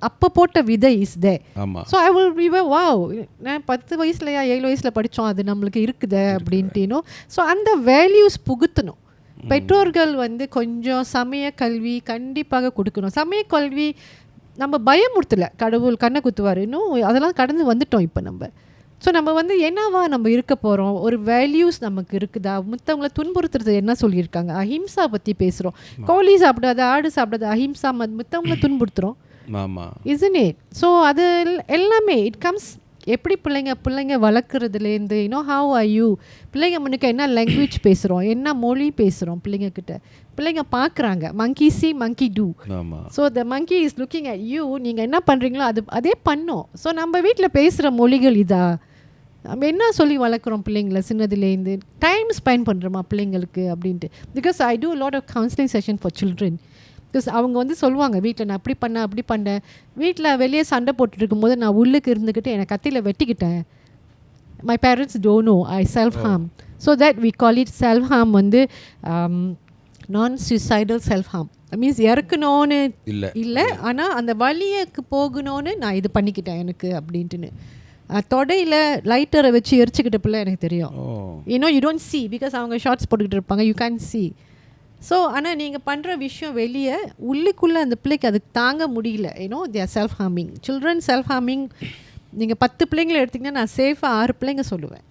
அப்போ போட்ட விதை is they. So I will be wow, நான் 10 வயசுலையா 7 வயசில் படித்தோம், அது நம்மளுக்கு இருக்குதே அப்படின்ட்டு. ஸோ அந்த வேல்யூஸ் புகுத்தணும். பெற்றோர்கள் வந்து கொஞ்சம் சமய கல்வி கண்டிப்பாக கொடுக்கணும். சமய கல்வி நம்ம பயமுறுத்தலை, கடவுள் கண்ணை குத்துவார், இன்னும் அதெல்லாம் கடந்து வந்துட்டோம் இப்போ நம்ம. ஸோ நம்ம வந்து என்னவா நம்ம இருக்க போகிறோம், ஒரு வேல்யூஸ் நமக்கு இருக்குதா. மற்றவங்களை துன்புறுத்துறது என்ன சொல்லியிருக்காங்க, அஹிம்சா பற்றி பேசுகிறோம். கோழி சாப்பிடாது, ஆடு சாப்பிடாது, அஹிம்சா. மற்றவங்களை துன்புறுத்துகிறோம், இஸ்ன்ட் இட்? ஸோ அது எல்லாமே இட் கம்ஸ் எப்படி பிள்ளைங்க வளர்க்குறதுலேருந்து ஹவ் ஆர் யூ, பிள்ளைங்க முன்னுக்கு என்ன லாங்குவேஜ் பேசுகிறோம், என்ன மொழி பேசுகிறோம் பிள்ளைங்கக்கிட்ட. பிள்ளைங்க பார்க்குறாங்க, monkey see monkey do. So the monkey is looking at you, நீங்கள் என்ன பண்ணுறீங்களோ அதே பண்ணோம். ஸோ நம்ம வீட்டில் பேசுகிற மொழிகள் இதா, நம்ம என்ன சொல்லி வளர்க்குறோம் பிள்ளைங்களை சின்னதுலேருந்து, டைம் ஸ்பெண்ட் பண்ணுறோமா பிள்ளைங்களுக்கு அப்படின்ட்டு. Because I do lot of counselling session for children. Because அவங்க வந்து சொல்லுவாங்க, வீட்டில் நான் அப்படி பண்ணேன், வீட்டில் வெளியே சண்டை போட்டுட்டு இருக்கும்போது நான் உள்ளுக்கு இருந்துக்கிட்டு என்னை கத்தியில் வெட்டிக்கிட்டேன். My parents don't know I self harm. So that we call it self harm. வந்து நான் சூசைடல் செல்ஃப் ஹார்ம் மீன்ஸ் இறக்கணும்னு இல்லை, ஆனால் அந்த வழியக்கு போகணும்னு நான் இது பண்ணிக்கிட்டேன் எனக்கு அப்படின்ட்டுன்னு. தொடையில் லைட்டரை வச்சு எரிச்சுக்கிட்ட பிள்ளை எனக்கு தெரியும். யூ டோன்ட் சி பிகாஸ் அவங்க ஷார்ட்ஸ் போட்டுக்கிட்டு இருப்பாங்க, யூ கேன் சி. ஸோ ஆனால் நீங்கள் பண்ணுற விஷயம் வெளியே, உள்ளுக்குள்ளே அந்த பிள்ளைக்கு அதுக்கு தாங்க முடியல. They are self harming. Children self harming. நீங்கள் 10 பிள்ளைங்களை எடுத்திங்கன்னா நான் சேஃபாக 6 பிள்ளைங்க சொல்லுவேன்.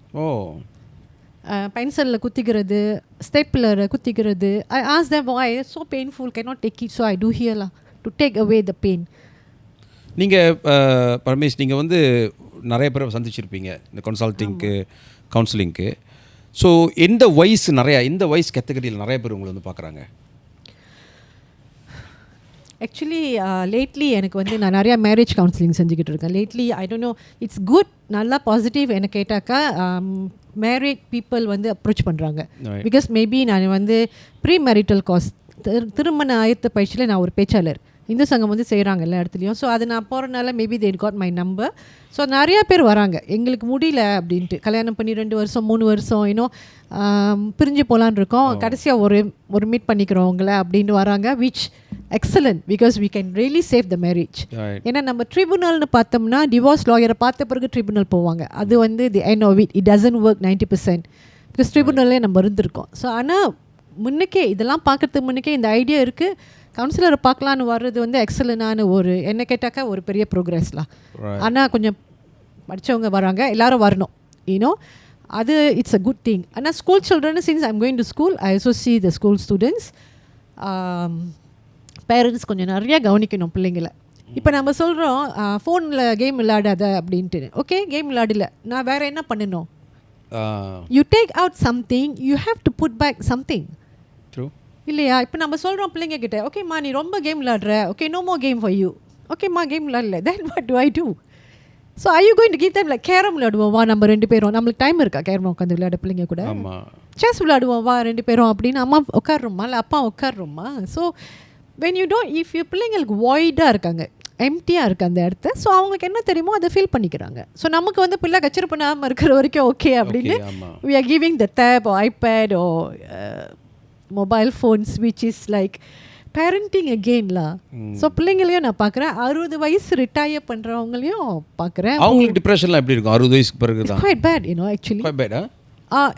பென்சிலில் குத்திக்கிறது, ஸ்டெப்லரை குத்திக்கிறது. I ask them why it's so painful, cannot take it, so I do here to take away the pain. நீங்கள் பரமேஷ், நீங்கள் வந்து நிறைய பேரை சந்திச்சிருப்பீங்க இந்த கன்சல்ட்டிங்க்கு, கவுன்சிலிங்க்கு. ஸோ இந்த வயசு கேட்டகரியில் நிறைய பேர் உங்களை வந்து பார்க்குறாங்க. ஆக்சுவலி லேட்லி எனக்கு வந்து நான் நிறையா மேரேஜ் கவுன்சிலிங் செஞ்சுக்கிட்டு இருக்கேன். Lately I don't know, it's good, நல்லா பாசிட்டிவ். எனக்கு கேட்டாக்கா மேரிட் பீப்புள் வந்து அப்ரோச் பண்ணுறாங்க. பிகாஸ் மேபி நான் வந்து ப்ரீ மேரிட்டல் காஸ், திருமண ஆயத்த பயிற்சியில் நான் ஒரு பேச்சாளர், இந்து சங்கம் வந்து செய்கிறாங்க எல்லா இடத்துலையும். ஸோ அது நான் போகிறனால maybe they got my number. So நிறையா பேர் வராங்க, எங்களுக்கு முடியல அப்படின்ட்டு, கல்யாணம் பண்ணி 2 வருஷம் 3 வருஷம் பிரிஞ்சு போகலான் இருக்கோம், கடைசியாக ஒரு மீட் பண்ணிக்கிறோம் உங்களை அப்படின்னு வராங்க. Which excellent because we can really save the marriage. ஏன்னா நம்ம ட்ரிபுனல்னு பார்த்தோம்னா டிவோர்ஸ் லாயரை பார்த்த பிறகு ட்ரிபுனல் போவாங்க. அது வந்து the end of it doesn't work 90% because ட்ரிபுனல்லே நம்ம இருந்திருக்கோம். ஸோ ஆனால் முன்னுக்கே இதெல்லாம் பார்க்கறதுக்கு முன்னுக்கே இந்த ஐடியா இருக்குது, கவுன்சிலரை பார்க்கலான்னு வர்றது வந்து எக்ஸலண்டான ஒரு என்ன கேட்டாக்கா ஒரு பெரிய ப்ரோக்ரஸ்லாம். ஆனால் கொஞ்சம் படித்தவங்க வராங்க, எல்லோரும் வரணும் யூனோ, அது இட்ஸ் அ குட் திங். ஆனால் school children since I'm going to school I also see the school students parents கொஞ்சம் நிறையா கவனிக்கணும் பிள்ளைங்களை. இப்போ நம்ம சொல்கிறோம் ஃபோனில் கேம் விளையாடாத அப்படின்ட்டு. ஓகே கேம் விளையாடல, நான் வேறு என்ன பண்ணணும்? You take out something, you have to put back something இல்லையா? இப்போ நம்ம சொல்கிறோம் பிள்ளைங்க கிட்ட, ஓகேம்மா நீ ரொம்ப கேம் விளையாடுற, okay no more game for you, ஓகேம்மா கேம் விளையாடல, then what do I do? So I you going to give time like carrom விளையாடுவோம் வா நம்ம 2 பேரும், நம்மளுக்கு டைம் இருக்கா கேரம் உட்காந்து விளையாட பிள்ளைங்க கூட? செஸ் விளையாடுவோம் வா 2 பேரும் அப்படின்னு அம்மா உட்காடுறோமா இல்லை அப்பா உட்காடுறோமா? So when you don't if you பிள்ளைங்களுக்கு வாய்டாக இருக்காங்க, எம்டியாக இருக்குது அந்த இடத்த, ஸோ அவங்களுக்கு என்ன தெரியுமோ அதை ஃபீல் பண்ணிக்கிறாங்க. ஸோ நமக்கு வந்து பிள்ளை கச்சரை பண்ணாமல் இருக்கிற வரைக்கும் ஓகே அப்படின்னு we are giving the tab or iPad or mobile phones which is like parenting again lah. So பிள்ளைங்களையும் நான் பார்க்குறேன், 60 வயசு ரிட்டையர் பண்ணுறவங்களையும் பார்க்குறேன். அவங்களுக்கு டிப்ரெஷன்லாம் எப்படி இருக்கும் 60 வயசுக்கு பிறகு தான்? quite bad you know actually, quite bad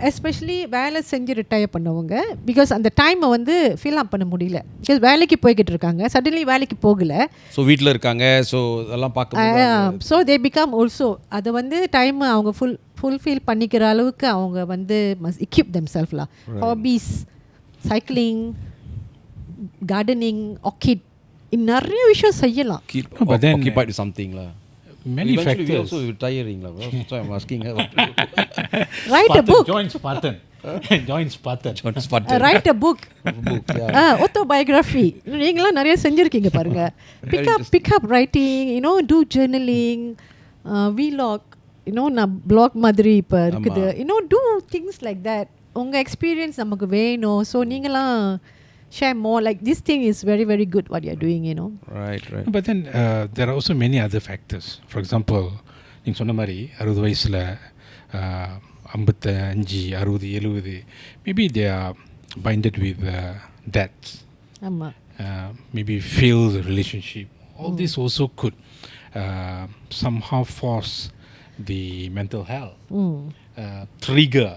especially வேலை செஞ்சு ரிட்டையர் பண்ணவங்க, பிகாஸ் அந்த டைமை வந்து ஃபில் அப் பண்ண முடியல, பிகாஸ் வேலைக்கு போய்கிட்டு இருக்காங்க, சடன்லி வேலைக்கு போகலை, ஸோ வீட்டில் இருக்காங்க, ஸோ அதெல்லாம் பார்க்க, ஸோ தே பிகம் ஆல்சோ அதை வந்து டைம் அவங்க ஃபுல்ஃபில் பண்ணிக்கிற அளவுக்கு அவங்க வந்து must equip themselves lah. Hobbies, cycling, gardening, orchid, நிறைய விஷயம் செய்யலாம். but then occupied with something lah. Many factors. Also tiring lah. So I'm asking her. Write a book. Join Spartan. Join Spartan. Write a book. Autobiography. நீங்களாம் நிறைய செஞ்சுருக்கீங்க பாருங்க. Pick up writing, you know, do journaling, vlog, you know, நான் blog மாதிரி இப்போ இருக்குது, you know, do things like that. உங்கள் எக்ஸ்பீரியன்ஸ் நமக்கு வேணும். ஸோ நீங்களாம் share more, like this thing is very very good what you are doing, you know. Right. But then there are also many other factors. For example, நீங்க சொன்ன மாதிரி 60 வயசுல 55 60 70 maybe they are binded with debts, maybe failed relationship. All this also could somehow force the mental health, trigger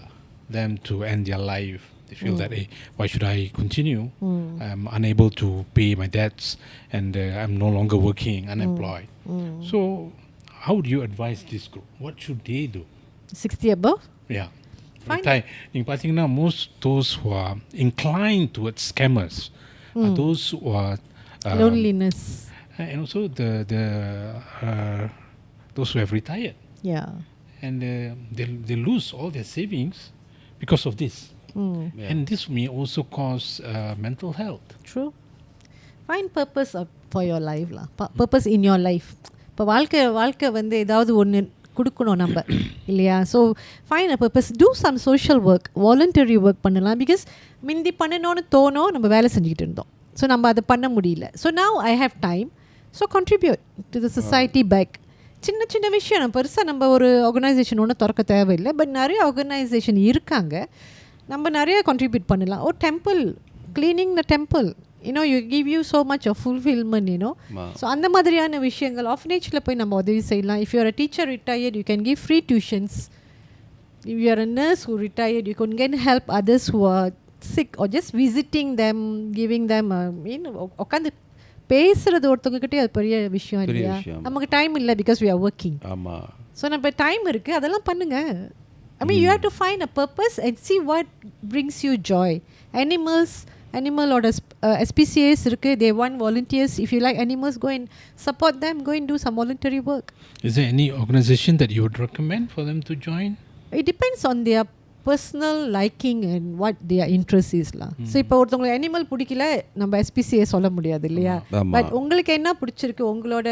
them to end their life. They feel that, hey, why should I continue? I'm unable to pay my debts and I'm no longer working, unemployed. So how would you advise this group? What should they do? 60 above? Yeah. நீங்க பார்த்தீங்கன்னா most those who are inclined towards scammers are those who are loneliness, and also the those who have retired. Yeah. And they lose all their savings because of this. And this may also cause mental health. True. Find purpose for your life lah. Purpose in your life. இப்போ வாழ்க்கை வந்து ஏதாவது ஒன்று கொடுக்கணும் நம்ம இல்லையா? So find a purpose, do some social work, voluntary work பண்ணலாம். பிகாஸ் முந்தி பண்ணணும்னு தோணும், நம்ம வேலை செஞ்சுக்கிட்டு இருந்தோம், ஸோ நம்ம அதை பண்ண முடியல. So now I have time, so contribute to the society back. சின்ன சின்ன விஷயம், நம்ம பெருசாக நம்ம ஒரு ஆர்கனைசேஷன் ஒன்றும் திறக்க தேவையில்லை, பட் நிறைய ஆர்கனைசேஷன் இருக்காங்க, நம்ம நிறைய கான்ட்ரிபியூட் பண்ணலாம். ஒரு temple, cleaning the temple, you know, you give you so much of fulfilment, you know. So அந்த மாதிரியான விஷயங்கள் ஆஃபனேஜில் போய் நம்ம உதவி செய்யலாம். If you're a teacher retired, you can give free tuitions. If you're a nurse who retired, you can help others who are sick or just visiting them, giving them. Mean உட்காந்து பேசுகிறது ஒருத்தவங்ககிட்டே அது பெரிய விஷயம் இல்லையா? நமக்கு டைம் இல்லை because we are working. So நம்ம டைம் இருக்குது, அதெல்லாம் பண்ணுங்கள். I mean, you have to find a purpose and see what brings you joy. Animal or SPCAs irukku, they want volunteers. If you like animals, go and support them, go and do some voluntary work. Is there any organization that you would recommend for them to join? It depends on their personal liking and what their interest is lah. So இப்போ ஒருத்தவங்களுக்கு அனிமல் பிடிக்கல, நம்ம SPCA சொல்ல முடியாது இல்லையா? பட் உங்களுக்கு என்ன பிடிச்சிருக்கு, உங்களோட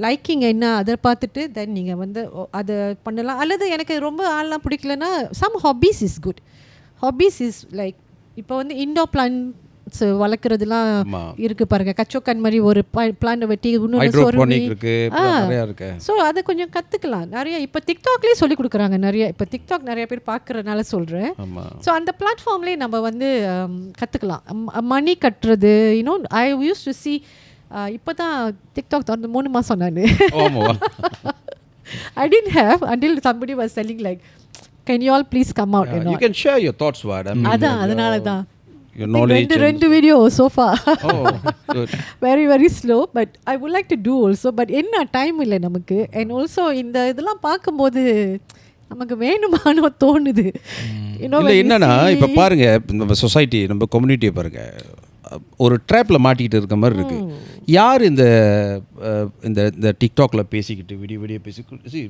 லைக்கிங் என்ன, அதை பார்த்துட்டு தென் நீங்கள் வந்து அதை பண்ணலாம். அல்லது எனக்கு ரொம்ப ஆள்லாம் பிடிக்கலன்னா some hobbies is good. Hobbies is like இப்போ வந்து இண்டோர் பிளான்ட் பிளான்ட்ஸ் வளர்க்குறதுலாம் இருக்குது பாருங்கள். கச்சோக்கன் மாதிரி ஒரு பிளான்ட்டை வெட்டி ஸோ அதை கொஞ்சம் கற்றுக்கலாம் நிறைய. இப்போ டிக்டாக்லேயே சொல்லி கொடுக்குறாங்க நிறைய. இப்போ டிக்டாக் நிறைய பேர் பார்க்குறதுனால சொல்கிறேன். ஸோ அந்த பிளாட்ஃபார்ம்லேயே நம்ம வந்து கற்றுக்கலாம். மணி கட்டுறது ஐ யூஸ் டு சி. இப்போ தான் டிக்டாக் தொடர்ந்து 3 மாதம் நான் I didn't have until somebody was telling like, can you all please come out? You can share your thoughts, what I mean. அதனால தான் your knowledge. ரெண்டு video so far. Oh, good. Very very slow, but I would like to do also. But என்ன டைம் இல்லை நமக்கு. And also இந்த இதெல்லாம் பார்க்கும்போது நமக்கு வேணுமானோ தோணுது. இல்லை என்னன்னா இப்போ பாருங்க, நம்ம சொசைட்டி நம்ம கம்யூனிட்டியை பாருங்க, ஒரு ட்ராப்பில் மாட்டிக்கிட்டு இருக்க மாதிரி இருக்குது. யார் இந்த இந்த டிக்டாக்ல பேசிக்கிட்டு வீடியோ பேசிக்கிட்டு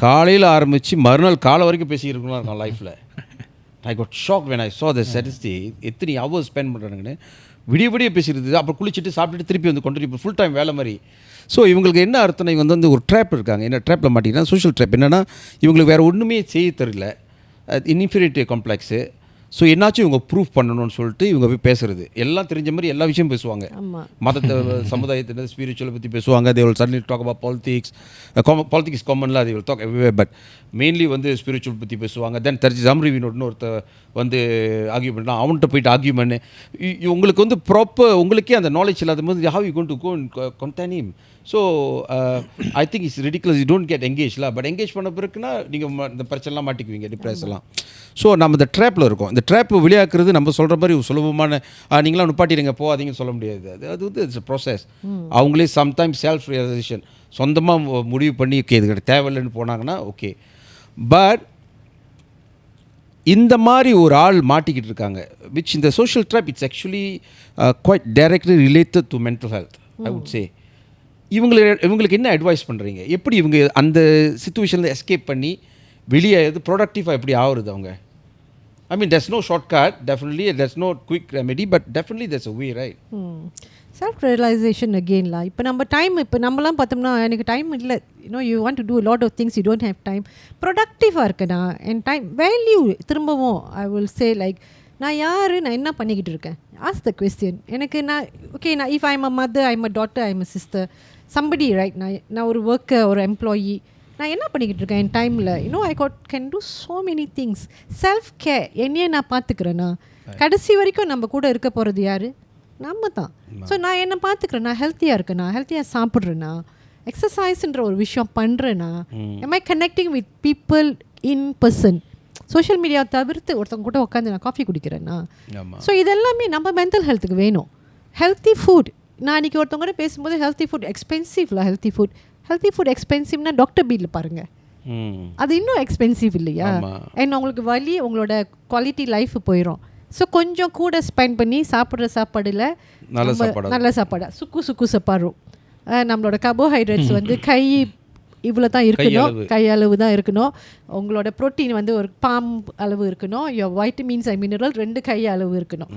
காலையில் ஆரம்பித்து மறுநாள் காலை வரைக்கும் பேசிக்கிட்டு இருக்கணும் லைஃப்பில். I got shock when I saw the statistic. எத்தனை ஹவர்ஸ் ஸ்பெண்ட் பண்ணுறாங்கன்னு விடிய பேசிக்கிறது. அப்புறம் குளிச்சுட்டு சாப்பிட்டுட்டு திருப்பி வந்து கொண்டு இப்போ ஃபுல் டைம் வேலை மாதிரி. ஸோ இவங்களுக்கு என்ன அர்த்தம், இவங்க வந்து ஒரு ட்ராப் இருக்காங்க. என்ன ட்ராப்பில் மாட்டிங்கன்னா சோஷியல் ட்ராப். என்னென்னா இவங்களுக்கு வேறு ஒன்றுமே செய்ய தெரியல, இன்ஃபீரியாரிட்டி காம்ப்ளெக்ஸு. ஸோ என்னாச்சும் இவங்க ப்ரூஃப் பண்ணணும்னு சொல்லிட்டு இவங்க போய் பேசுறது. எல்லாம் தெரிஞ்ச மாதிரி எல்லா விஷயம் பேசுவாங்க. மதத்தை சமுதாயத்தை ஸ்பிரிச்சுவலை பற்றி பேசுவாங்க. they will suddenly talk about politics. Politics காமன்ல they will talk everywhere, but mainly வந்து ஸ்பிரிச்சுவல் பற்றி பேசுவாங்க. தென் ஜம்ரிவினோட்னு ஒருத்தர் வந்து ஆர்கியூமெண்ட், அவன்கிட்ட போயிட்டு ஆர்கியூமெண்ட். உங்களுக்கு வந்து ப்ராப்பர் உங்களுக்கே அந்த நாலேஜ் இல்லாத போது how you going to go and contain him? So I think it's ridiculous. You don't get எங்கேஜ்ல. பட் எங்கேஜ் பண்ண பிறகுனா நீங்கள் இந்த பிரச்சனைலாம் மாட்டிக்குவீங்க, டிப்ரெஷன்லாம். ஸோ நம்ம இந்த ட்ராப்பில் இருக்கோம். இந்த ட்ராப்பை வெளியாக்குறது நம்ம சொல்கிற மாதிரி ஒரு சுலபமான நீங்களாம் நுப்பாட்டிடுங்க போகாதீங்கன்னு சொல்ல முடியாது. அது வந்து இட்ஸ் ப்ராசஸ். அவங்களே சம்டைம்ஸ் செல்ஃப் ரியலைசேஷன் சொந்தமாக முடிவு பண்ணி ஓகே இது தேவையில்லைன்னு போனாங்கன்னா ஓகே. பட் இந்த மாதிரி ஒரு ஆள் மாட்டிக்கிட்டு இருக்காங்க. விச் இந்த social trap it's actually quite directly related to mental health I would say. இவங்களுக்கு என்ன அட்வைஸ் பண்ணுறீங்க? எப்படி இவங்க அந்த சிச்சுவேஷனில் எஸ்கேப் பண்ணி வெளியே ப்ரொடக்டிவாக எப்படி ஆகுறது அவங்க? ஐ மீன் there's no shortcut, definitely there's no quick remedy, but definitely there's a way, right? Self realisation அகெயின்லாம். இப்போ நம்ம டைம், இப்போ நம்மலாம் பார்த்தோம்னா எனக்கு டைம் இல்லை, you want to do lot of things, you don't have time. ப்ரொடக்டிவாக இருக்கேனா என் டைம் வேல்யூ திரும்பவும் ஐ வில் சே லைக் நான் யார், நான் என்ன பண்ணிக்கிட்டு இருக்கேன்? Ask the question. எனக்கு நான் ஓகே, நான் if I'm a mother, I'm a daughter, I'm a sister, somebody right, நான் ஒரு ஒர்க்கர், ஒரு எம்ப்ளாயி, நான் என்ன பண்ணிக்கிட்டு இருக்கேன் என் டைமில்? I can do so many things. Self care என்னையே நான் பார்த்துக்கிறேன்னா கடைசி வரைக்கும் நம்ம கூட இருக்க போகிறது யார்? நம்ம தான். ஸோ நான் என்னை பார்த்துக்கிறேன், நான் ஹெல்த்தியாக இருக்கேனா, ஹெல்த்தியாக சாப்பிட்றேன்னா, எக்ஸசைஸ்ன்ற ஒரு விஷயம் பண்ணுறேன்னா, M I connecting with people in person. Social மீடியாவை தவிர்த்து ஒருத்தவங்க கூட உட்காந்து நான் காஃபி குடிக்கிறேன்னா. ஸோ இதெல்லாமே நம்ம மென்டல் ஹெல்த்துக்கு வேணும். Healthy food. நான் இன்றைக்கி ஒருத்தவங்க கூட பேசும்போது ஹெல்த்தி ஃபுட் எக்ஸ்பென்சிவ்ல, ஹெல்த்தி ஃபுட் எக்ஸ்பென்சிவ்னா டாக்டர் பில்ல பாருங்கள், அது இன்னும் எக்ஸ்பென்சிவ் இல்லையா? அண்ட் உங்களுக்கு வலி, உங்களோட குவாலிட்டி லைஃப் போயிடும். ஸோ கொஞ்சம் கூட ஸ்பெண்ட் பண்ணி சாப்பிட்ற சாப்பாடில் நல்ல சாப்பாடு, சுக்கு சாப்பாடும். நம்மளோட கார்போஹைட்ரேட்ஸ் வந்து இவ்வளோ தான் இருக்கணும், கையளவு தான் இருக்கணும். உங்களோட ப்ரோட்டீன் வந்து ஒரு பாம் அளவு இருக்கணும். யோர் வைட்டமின்ஸ் அண்ட் மினரல் 2 கை அளவு இருக்கணும்.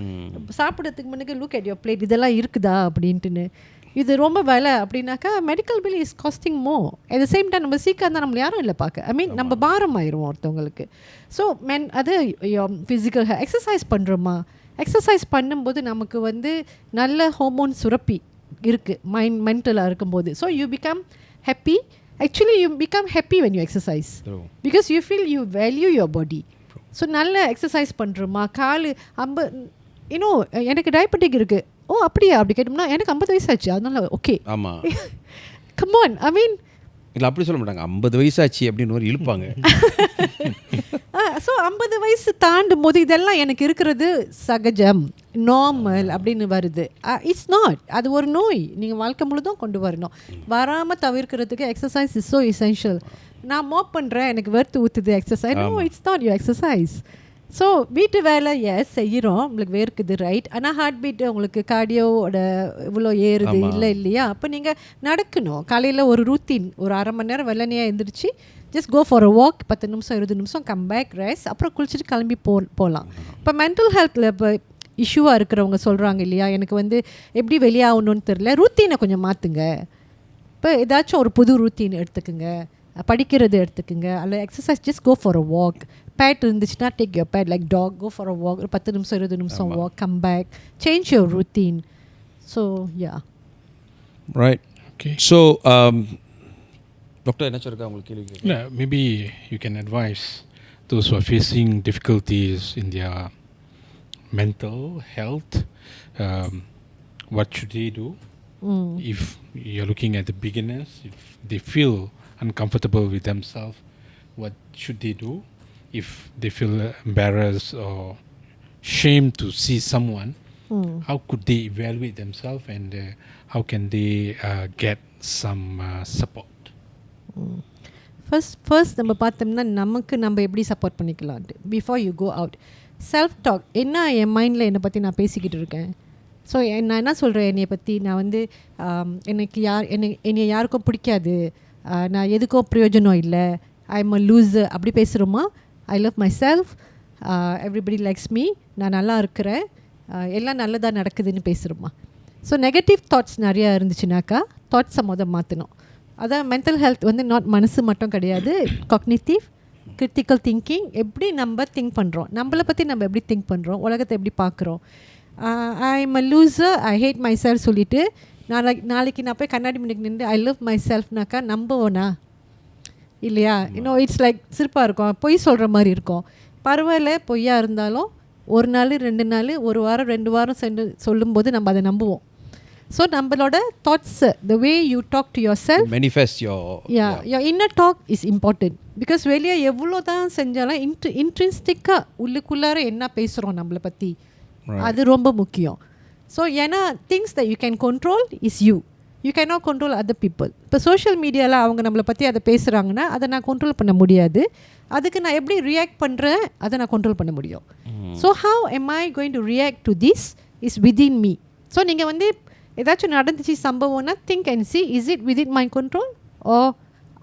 சாப்பிட்றதுக்கு முன்னாடி லுக் அட் யோர் பிளேட், இதெல்லாம் இருக்குதா அப்படின்ட்டுன்னு. இது ரொம்ப விலை அப்படின்னாக்கா மெடிக்கல் பில் இஸ் காஸ்டிங் மோ. அட் த சேம் டைம் நம்ம சீக்கிரம் தான் நம்மளை யாரும் இல்லை பார்க்க. ஐ மீன் நம்ம பாரம் ஆயிடுவோம் ஒருத்தவங்களுக்கு. ஸோ அது ஃபிசிக்கல் எக்ஸசைஸ் பண்ணுறோமா? எக்ஸசைஸ் பண்ணும்போது நமக்கு வந்து நல்ல ஹார்மோன் சுரப்பி இருக்குது மென்டலாக இருக்கும்போது. So you become happy. Actually you become happy when you exercise. True. Because you feel you value your body. So நல்ல எக்ஸசைஸ் பண்ணுறோமா? கால் எனக்கு டயபெட்டிக் இருக்குது. ஓ அப்படியா? அப்படி கேட்டோம்னா எனக்கு 50 வயசாச்சு அதனால ஓகே. ஆமாம். கம் ஆன், ஐ மீன் இல்லை அப்படி சொல்ல மாட்டாங்க, 50 வயசாச்சு அப்படின்னு ஒரு இழுப்பாங்க. ஸோ 50 வயசு தாண்டும் போது இதெல்லாம் எனக்கு இருக்கிறது சகஜம், நார்மல் அப்படின்னு வருது. It's not. அது ஒரு நோய். நீங்கள் வாழ்க்கை முழுதும் கொண்டு வரணும். வராமல் தவிர்க்கிறதுக்கு எக்ஸசைஸ் இஸ் ஸோ எசென்ஷியல். நான் மோப் பண்ணுறேன், எனக்கு வேர்த்து ஊற்றுது, exercise. No, it's not you exercise. So வீட்டு வேலை எஸ் செய்கிறோம், உங்களுக்கு வேர்க்குது ரைட். ஆனால் ஹார்ட் பீட் உங்களுக்கு கார்டியோட இவ்வளோ ஏறுது இல்லை இல்லையா? அப்போ நீங்கள் நடக்கணும். காலையில் ஒரு ரூட்டீன், ஒரு 1/2 மணி நேரம் வெள்ளனையாக எழுந்திரிச்சு just go for a walk, 10 நிமிஷம் 20 நிமிஷம், கம் பேக், ரெஸ்ட், அப்புறம் குளிச்சுட்டு கிளம்பி போகலாம். இப்போ மென்டல் ஹெல்த்தில் இப்போ இஷ்யூவாக இருக்கிறவங்க சொல்கிறாங்க இல்லையா, எனக்கு வந்து எப்படி வெளியாகணும்னு தெரில, ரூட்டீனை கொஞ்சம் மாற்றுங்க. இப்போ ஏதாச்சும் ஒரு புது ரூட்டீன் எடுத்துக்குங்க. படிக்கிறது எடுத்துக்குங்க, அல்ல exercise just go for a walk. Pet இருந்துச்சுன்னா take your pet like dog, go for a walk, ஒரு 10 நிமிஷம் 20 நிமிஷம் walk, come back, change your routine. So right. Okay. So doctor என்ன சொல்லிருக்கா உங்களுக்கு கேள்வி? Yeah, maybe you can advise those who are facing difficulties in their mental health. What should they do? If you're looking at the beginners, if they feel uncomfortable with themselves, what should they do? If they feel embarrassed or shamed to see someone, how could they evaluate themselves, and how can they get some support? First நம்ம பார்த்தோம்னா நமக்கு நம்ம எப்படி சப்போர்ட் பண்ணிக்கலான்ட்டு. Before you go out, self talk. என்ன என் மைண்டில் என்னை பற்றி நான் பேசிக்கிட்டு இருக்கேன். ஸோ நான் என்ன சொல்கிறேன் என்னையை பற்றி, நான் வந்து எனக்கு என்னை யாருக்கும் பிடிக்காது, நான் எதுக்கும் பிரயோஜனம் இல்லை, ஐ எம் அ லூஸர் அப்படி பேசுகிறோமா? I love myself, everybody likes me, நான் நல்லா இருக்கிறேன், எல்லாம் நல்லதாக நடக்குதுன்னு பேசுகிறோமா? ஸோ நெகட்டிவ் தாட்ஸ் நிறையா இருந்துச்சுனாக்கா தாட்ஸை மாற்றணும். அதான் மென்டல் ஹெல்த் வந்து நாட் மனசு மட்டும் கிடையாது, காக்னிட்டிவ், கிரிட்டிக்கல் திங்கிங். எப்படி நம்ம திங்க் பண்ணுறோம், நம்மளை பற்றி நம்ம எப்படி திங்க் பண்ணுறோம், உலகத்தை எப்படி பார்க்குறோம். I am a loser, I hate myself சொல்லிவிட்டு நாளைக்கு நான் போய் கண்ணாடி முன்னாடி நின்று ஐ லவ் மை செல்ஃப்னாக்கா நம்புவோனா இல்லையா? இன்னும் இட்ஸ் லைக் சிறப்பாக இருக்கும், பொய் சொல்கிற மாதிரி இருக்கும். பரவாயில்ல, பொய்யா இருந்தாலும் ஒரு நாள் 2 நாள், ஒரு வாரம் 2 வாரம் சொல்லும்போது நம்ம அதை நம்புவோம். ஸோ நம்மளோட thoughts, the way you talk to yourself, manifest your inner talk is important. Because வெளியே எவ்வளோ தான் செஞ்சாலும் இன்ட்ரின்ஸ்டிக்காக உள்ளுக்குள்ளார என்ன பேசுகிறோம் நம்மளை பற்றி, அது ரொம்ப முக்கியம். ஸோ ஏன்னா things that you can control is you cannot control other people. இப்போ சோஷியல் மீடியாவில் அவங்க நம்மளை பற்றி அதை பேசுகிறாங்கன்னா அதை நான் கண்ட்ரோல் பண்ண முடியாது. அதுக்கு நான் எப்படி ரியாக்ட் பண்ணுறேன் அதை நான் கண்ட்ரோல் பண்ண முடியும். So how am I going to react to this is within me. So நீங்கள் வந்து ஏதாச்சும் நடந்துச்சு சம்பவம்னா think and see, is it within my control or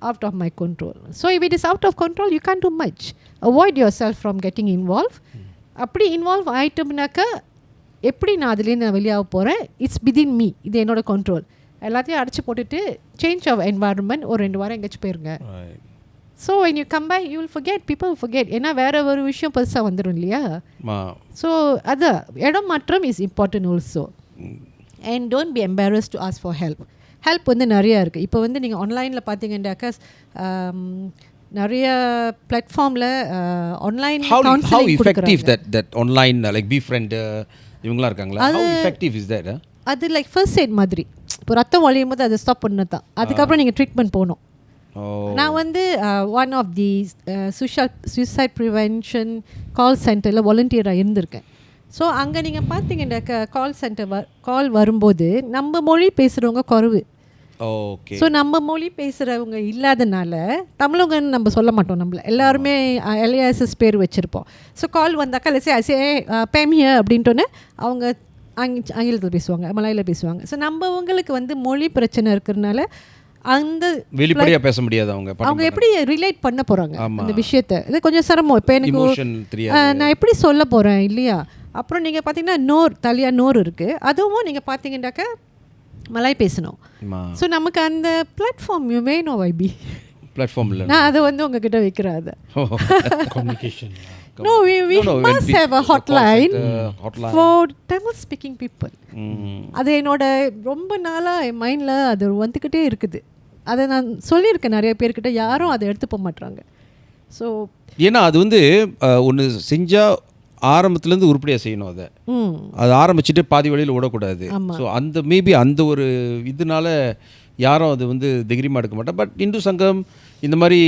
out of my control. So if it is out of control you can do much. Avoid yourself from getting involve. அப்படி இன்வால்வ் ஆகிட்டோம்னாக்கா எப்படி நான் அதுலேருந்து நான் வெளியாக போகிறேன், இட்ஸ் விதின் மீ, இது என்னோடய கண்ட்ரோல். எல்லாத்தையும் அடைச்சி போட்டுட்டு சேஞ்ச் ஆஃப் என்வாயர்மெண்ட், ஒரு 2 வாரம் எங்கேயாச்சும் போயிருங்க. So when you come back you will forget, people will forget. ஏன்னா வேறு ஒரு விஷயம் பெருசாக வந்துடும் இல்லையா? ஸோ அதான் இடம் மாற்றம் is important also. And don't be embarrassed to ask for help வந்து நிறையா இருக்குது. இப்போ வந்து நீங்கள் ஆன்லைனில் பார்த்தீங்கன்னாக்கா நிறைய பிளாட்ஃபார்மில் ஆன்லைன் கவுன்சிலிங் கொடுக்குறாங்க. that online like befriend இவங்களா இருக்காங்களா? How effective is that? அது லைக் ஃபர்ஸ்ட் எய்ட் மாதிரி. இப்போ ரத்தம் வலியும் போது அதை ஸ்டாப் பண்ண தான், அதுக்கப்புறம் நீங்கள் ட்ரீட்மெண்ட் போகணும். நான் வந்து one of the suicide prevention call சென்டரில் வாலண்டியராக இருந்திருக்கேன். ஸோ அங்கே நீங்கள் பார்த்தீங்கன்னாக்கா கால் சென்டர் கால் வரும்போது நம்ம மொழி பேசுகிறவங்க குறைவு. ஓகே. ஸோ நம்ம மொழி பேசுகிறவங்க இல்லாதனால தமிழகன்னு நம்ம சொல்ல மாட்டோம், நம்மள எல்லாருமே எல்ஏஎஸ்எஸ் பேர் வச்சுருப்போம். ஸோ கால் வந்தாக்கா லெட்ஸ் பேம் ஹியர் அப்படின்ட்டோன்னே அவங்க ஆங்கிலத்தில் பேசுவாங்க, மலையில் பேசுவாங்க. ஸோ நம்மவங்களுக்கு வந்து மொழி பிரச்சனை இருக்கிறதுனால அந்த வெளிப்படையாக பேச முடியாது. அவங்க எப்படி ரிலேட் பண்ண போகிறாங்க அந்த விஷயத்தை, இது கொஞ்சம் சிரமம். இப்போ எனக்கு நான் எப்படி சொல்ல போகிறேன் இல்லையா? அப்புறம் நீங்கள் பார்த்தீங்கன்னா தலியாக நோர் இருக்குது, அதுவும் நீங்கள் பார்த்தீங்கன்னாக்கா மலாய் பேசணும். ஸோ நமக்கு அந்த பிளாட்ஃபார்ம் வேணும். வைபி பிளாட்ஃபார்ம் இல்லை, நான் அதை வந்து உங்ககிட்ட வைக்கிறேன். அதை communication. No, we must have a hotline for Tamil speaking people. அது என்னோட ரொம்ப நாளாக என் மைண்டில் அது வந்துக்கிட்டே இருக்குது. அதை நான் சொல்லியிருக்கேன் நிறைய பேர்கிட்ட, யாரும் அதை எடுத்து போக மாட்டாங்க. ஸோ ஏன்னா அது வந்து ஒன்று செஞ்சால் ஆரம்பத்துலேருந்து உருப்படியாக செய்யணும். அதை ஆரம்பிச்சுட்டு பாதி வழியில் விடக்கூடாது. ஸோ அந்த மேபி அந்த ஒரு இதனால யாரும் அது வந்து தைரியமாக எடுக்க மாட்டேன். பட் இந்து சங்கம் இந்த மாதிரி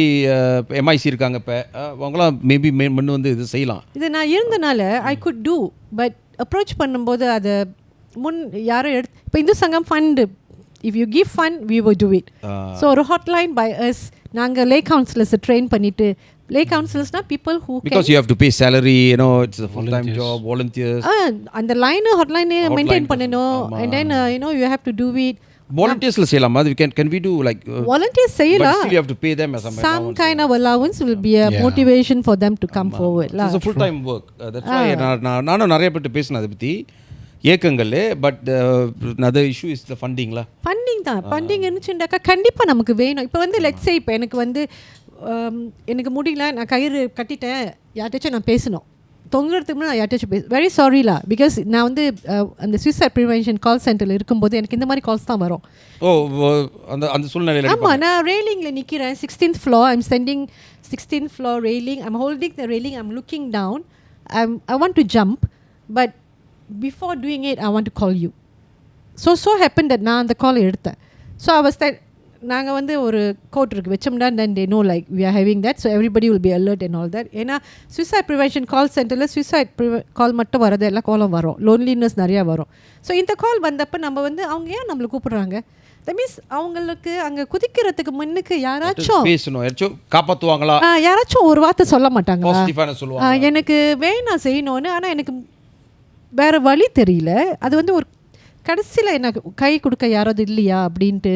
எம்ஐசி இருக்காங்க, இப்போ அவங்களாம் மேபி முன்னு வந்து இது செய்யலாம். இது நான் இருந்தனால I could do, but approach பண்ணும்போது அதை யாரும் இப்போ இந்து சங்கம் fund, if you give fund we will do it. So ஒரு ஹாட்லைன் பை அஸ், நாங்கள் லே கவுன்சிலர்ஸை ட்ரெயின் பண்ணிவிட்டு, lay counselors na people who because you have to pay salary, you know, it's a full time job, volunteers and the line hotline maintain பண்ணனும், and then you know you have to do it. Volunteers la seyala madri can we do like volunteers seyala, but still you have to pay them as some kind of allowance will be a motivation for them to come forward la. It's a full time work. That's why நானும் நிறைய பேர் பேசினேன் அதை பற்றி. இயக்கங்கள். But other issue is the ஃபண்டிங்ல. ஃபண்டிங் தான். ஃபண்டிங் இருந்துச்சுட்டாக்கா கண்டிப்பாக நமக்கு வேணும். இப்போ வந்து லெட்ஸே இப்போ எனக்கு வந்து எனக்கு முடியல, நான் கயிறு கட்டிட்டேன், யார்ட்டாச்சும் நான் பேசணும், தொங்குறதுக்கு முன்னாடி நான் யார்ட்டாச்சும் வெரி சாரிலா, பிகாஸ் நான் வந்து அந்த சூசைட் ப்ரிவென்ஷன் கால் சென்டரில் இருக்கும்போது எனக்கு இந்த மாதிரி கால்ஸ் தான் வரும். அந்த அந்த சூழ்நிலையில் ஆமாம், நான் ரெயிலிங்கில் நிற்கிறேன், 16th floor, I'm standing 16th floor railing, I'm holding the railing, I'm looking down, I want to jump, but before doing it I want to call you. So happened that நான் அந்த கால் எடுத்தேன். ஸோ I was that நாங்கள் வந்து ஒரு கோட் இருக்குது வச்சோம்னா, then they know like we are having that, so everybody will be alert and all that. ஏன்னா சூசைட் ப்ரிவென்ஷன் கால் சென்டரில் சூசைட் கால் மட்டும் வரது, எல்லா காலும் வரும், லோன்லினஸ் நிறையா வரும். ஸோ இந்த கால் வந்தப்போ நம்ம வந்து அவங்க ஏன் நம்மளை கூப்பிடுறாங்க, தட் மீன்ஸ் அவங்களுக்கு அங்கே குதிக்கிறதுக்கு முன்னுக்கு யாராச்சும் பேசணும், யாராச்சும் காப்பாற்றுவாங்களா, யாராச்சும் ஒரு வார்த்தை சொல்ல மாட்டாங்களா, சொல்லுவாங்க எனக்கு வேணாம் செய்யணும்னு. ஆனால் எனக்கு வேறு வழி தெரியல. அது வந்து ஒரு கடைசியில் எனக்கு கை கொடுக்க யாராவது இல்லையா அப்படின்ட்டு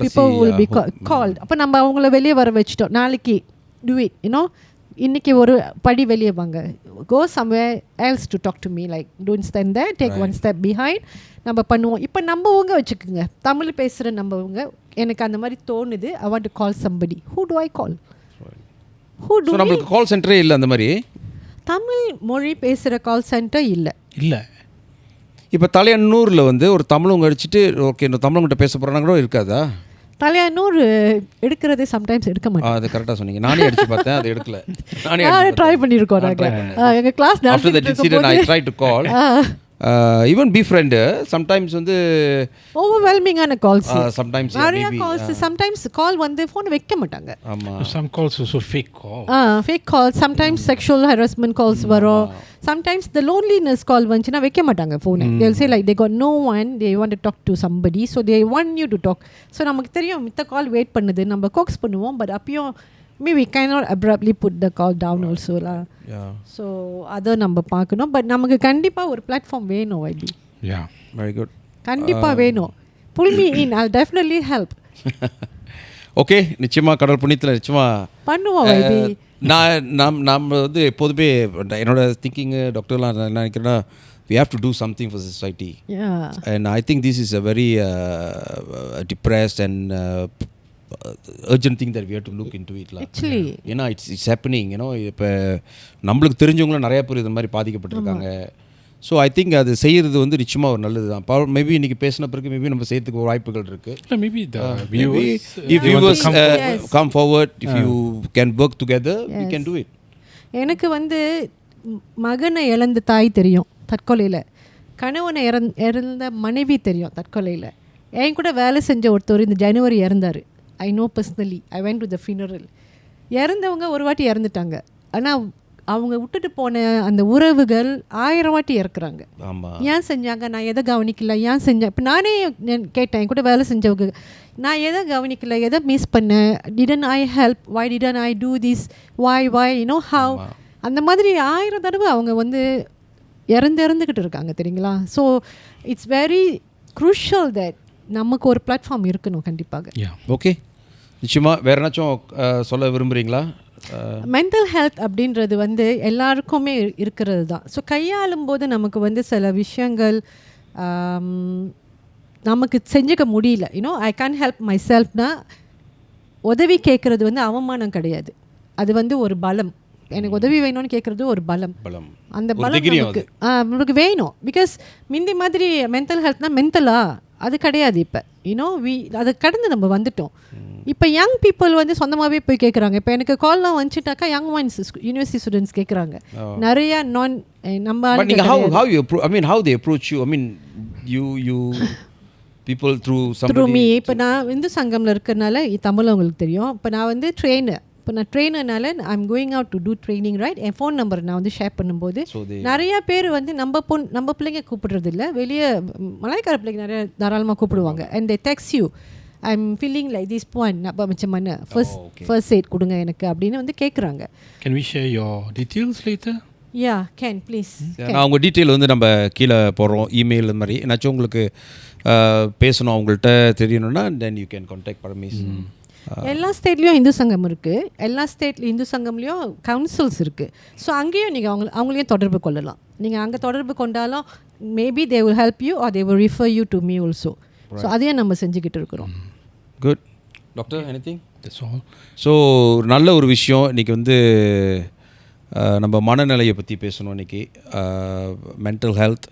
இப்போ will be called. அப்போ நம்ம அவங்கள வெளியே வர வச்சுட்டோம். நாளைக்கு do it, இன்றைக்கி ஒரு படி வெளியே வாங்க, go somewhere else to talk to me, like don't stand there, take one step behind. நம்ம பண்ணுவோம். இப்போ நம்பவங்க வச்சுக்கோங்க, தமிழ் பேசுகிற நம்பவங்க, எனக்கு அந்த மாதிரி தோணுது, I want to call somebody, who do I call? நம்மளுக்கு கால் சென்டரே இல்லை அந்த மாதிரி தமிழ் மொழி பேசுகிற கால் சென்டர் இல்லை. இப்போ தலையன்னூரில் வந்து ஒரு தமிழவங்க அடிச்சுட்டு ஓகே இந்த தமிழங்கிட்ட பேச போகிறாங்க கூட இருக்காதா? தலையன்னூர் எடுக்கிறது சம்டைம்ஸ் எடுக்க மாட்டேன். அது கரெக்டாக சொன்னீங்க. நானே அடிச்சு பார்த்தேன், அது எடுக்கல. நானே ட்ரை பண்ணியிருக்கோம். எங்கள் class after that incident I try to call, even be friend. Sometimes வந்து ஓவர்வெல்மிங்கான கால்ஸ், சம்டைம்ஸ் நிறைய கால்ஸ். சம்டைம்ஸ் கால் வந்து ஃபோன் வைக்க மாட்டாங்க. ஆமாம், some calls also fake call. Fake call. Sometimes sexual harassment calls வரும். சம்டைம்ஸ் த லோன்லினஸ் கால் வந்துச்சுன்னா வைக்க மாட்டாங்க ஃபோனை. they will say like they got no one, they want to talk to somebody, so they want you to talk. So நமக்கு தெரியும் மித்த கால் வெயிட் பண்ணுது, நம்ம கோக்ஸ் பண்ணுவோம், பட் அப்பயும் we cannot abruptly put the call down also la. So அதை நம்ம பார்க்கணும். பட் நமக்கு கண்டிப்பாக ஒரு பிளாட்ஃபார்ம் வேணும். ஐடி வெரி குட், கண்டிப்பாக வேணும். pull me in, I'll definitely help. Okay, நிச்சயமாக கடல் புண்ணியத்தில் நிச்சயமாக பண்ணுவோம். ஐடி நாம் வந்து எப்போதுமே என்னோட திங்கிங்கு டாக்டர்லாம் என்ன நினைக்கிறேன்னா, we have to do something for society. And I think this is a very depressed and urgent thing that we have to look into it. Actually, ஏன்னா it's happening, இப்போ நம்மளுக்கு தெரிஞ்சவங்களும் நிறைய பேர் இது மாதிரி பாதிக்கப்பட்டிருக்காங்க. ஸோ ஐ திங்க் அது செய்கிறது வந்து நிச்சயமாக ஒரு நல்லது தான். மேபி இன்றைக்கி பேசின பிறகு மேபி நம்ம செய்யறதுக்கு வாய்ப்புகள் இருக்குது. Maybe if viewers come forward, if you can work together, we can do it. எனக்கு வந்து மகனை இழந்த தாய் தெரியும் தற்கொலையில், கணவனை இறந்த மனைவி தெரியும் தற்கொலையில். என் கூட வேலை செஞ்ச ஒருத்தர் இந்த ஜனவரி இறந்தார். I know personally, I went to the funeral. இறந்தவங்க ஒரு வாட்டி இறந்துட்டாங்க, ஆனால் அவங்க விட்டுட்டு போன அந்த உறவுகள் 1000 வாட்டி இறக்குறாங்க. ஏன் செஞ்சாங்க, நான் எதை கவனிக்கல, ஏன் செஞ்சேன். இப்போ நானே கேட்டேன், என் கூட வேலை செஞ்சவங்க, நான் எதை கவனிக்கல, எதை மிஸ் பண்ணேன், didn't I help, why didn't I do this, why how. அந்த மாதிரி 1000 தடவை அவங்க வந்து இறந்துக்கிட்டு இருக்காங்க தெரியுங்களா. So it's very crucial that நமக்கு ஒரு பிளாட்ஃபார்ம் இருக்கணும் கண்டிப்பாக. ஓகே, நிச்சயமாக வேறு ஏதாச்சும் சொல்ல விரும்புகிறீங்களா? மென்டல் ஹெல்த் அப்படின்றது வந்து எல்லாருக்குமே இருக்கிறது தான். ஸோ கையாளும் போது நமக்கு வந்து சில விஷயங்கள் நமக்கு செஞ்சுக்க முடியல. ஐ கேன் ஹெல்ப் மை செல்ஃப்னா உதவி கேட்குறது வந்து அவமானம் கிடையாது, அது வந்து ஒரு பலம். எனக்கு உதவி வேணும்னு கேட்குறது ஒரு பலம். அந்த பலம் நமக்கு வேணும். பிகாஸ் முந்தி மாதிரி மென்டல் ஹெல்த்னா மென்டலா அது கிடையாது. இப்போ அதை கடந்து நம்ம வந்துட்டோம். இப்போ யங் பீப்புள் வந்து சொந்தமாகவே போய் கேட்குறாங்க. இப்போ எனக்கு கால்லாம் வந்துச்சுட்டாக்கா யங் ஒன்ஸ் யூனிவர்சிட்டி ஸ்டூடெண்ட்ஸ் கேட்குறாங்க நிறைய. நம்ம how they approach you, I mean you people through me. இப்போ நான் இந்து சங்கமில் இருக்கிறனால தமிழ் அவங்களுக்கு தெரியும். இப்போ நான் வந்து ட்ரெயினர்னால I'm going out to do training, right. என் ஃபோன் நம்பர் நான் வந்து ஷேர் பண்ணும்போது நிறைய பேர் வந்து நம்ம பிள்ளைங்க கூப்பிடுறது இல்லை, வெளியே மலாய்க்கார பிள்ளைங்க நிறைய தாராளமாக கூப்பிடுவாங்க. And the text you, I'm feeling like this point, அப்போ மிச்சமான ஃபர்ஸ்ட் எய்ட் கொடுங்க எனக்கு அப்படின்னு வந்து கேட்குறாங்க. Can we share your details later? Yeah, can please. நான் உங்கள் டீட்டெயில் வந்து நம்ம கீழே போடுறோம், இமெயில் மாதிரி. ஏன்னாச்சும் உங்களுக்கு பேசணும் அவங்கள்ட்ட தெரியணும்னா then you can contact Paramesvari. எல்லா ஸ்டேட்லேயும் இந்து சங்கம் இருக்குது, எல்லா ஸ்டேட்ல இந்து சங்கம்லேயும் கவுன்சில்ஸ் இருக்குது. ஸோ அங்கேயும் நீங்கள் அவங்களையும் தொடர்பு கொள்ளலாம். நீங்கள் அங்கே தொடர்பு கொண்டாலும் maybe they will help you are they will refer you to me also. So அதையும் நம்ம செஞ்சுக்கிட்டு இருக்கிறோம். Good doctor, anything? That's all. So நல்ல ஒரு விஷயம். இன்றைக்கி வந்து நம்ம மனநிலையை பற்றி பேசணும். இன்றைக்கி மென்டல் ஹெல்த்,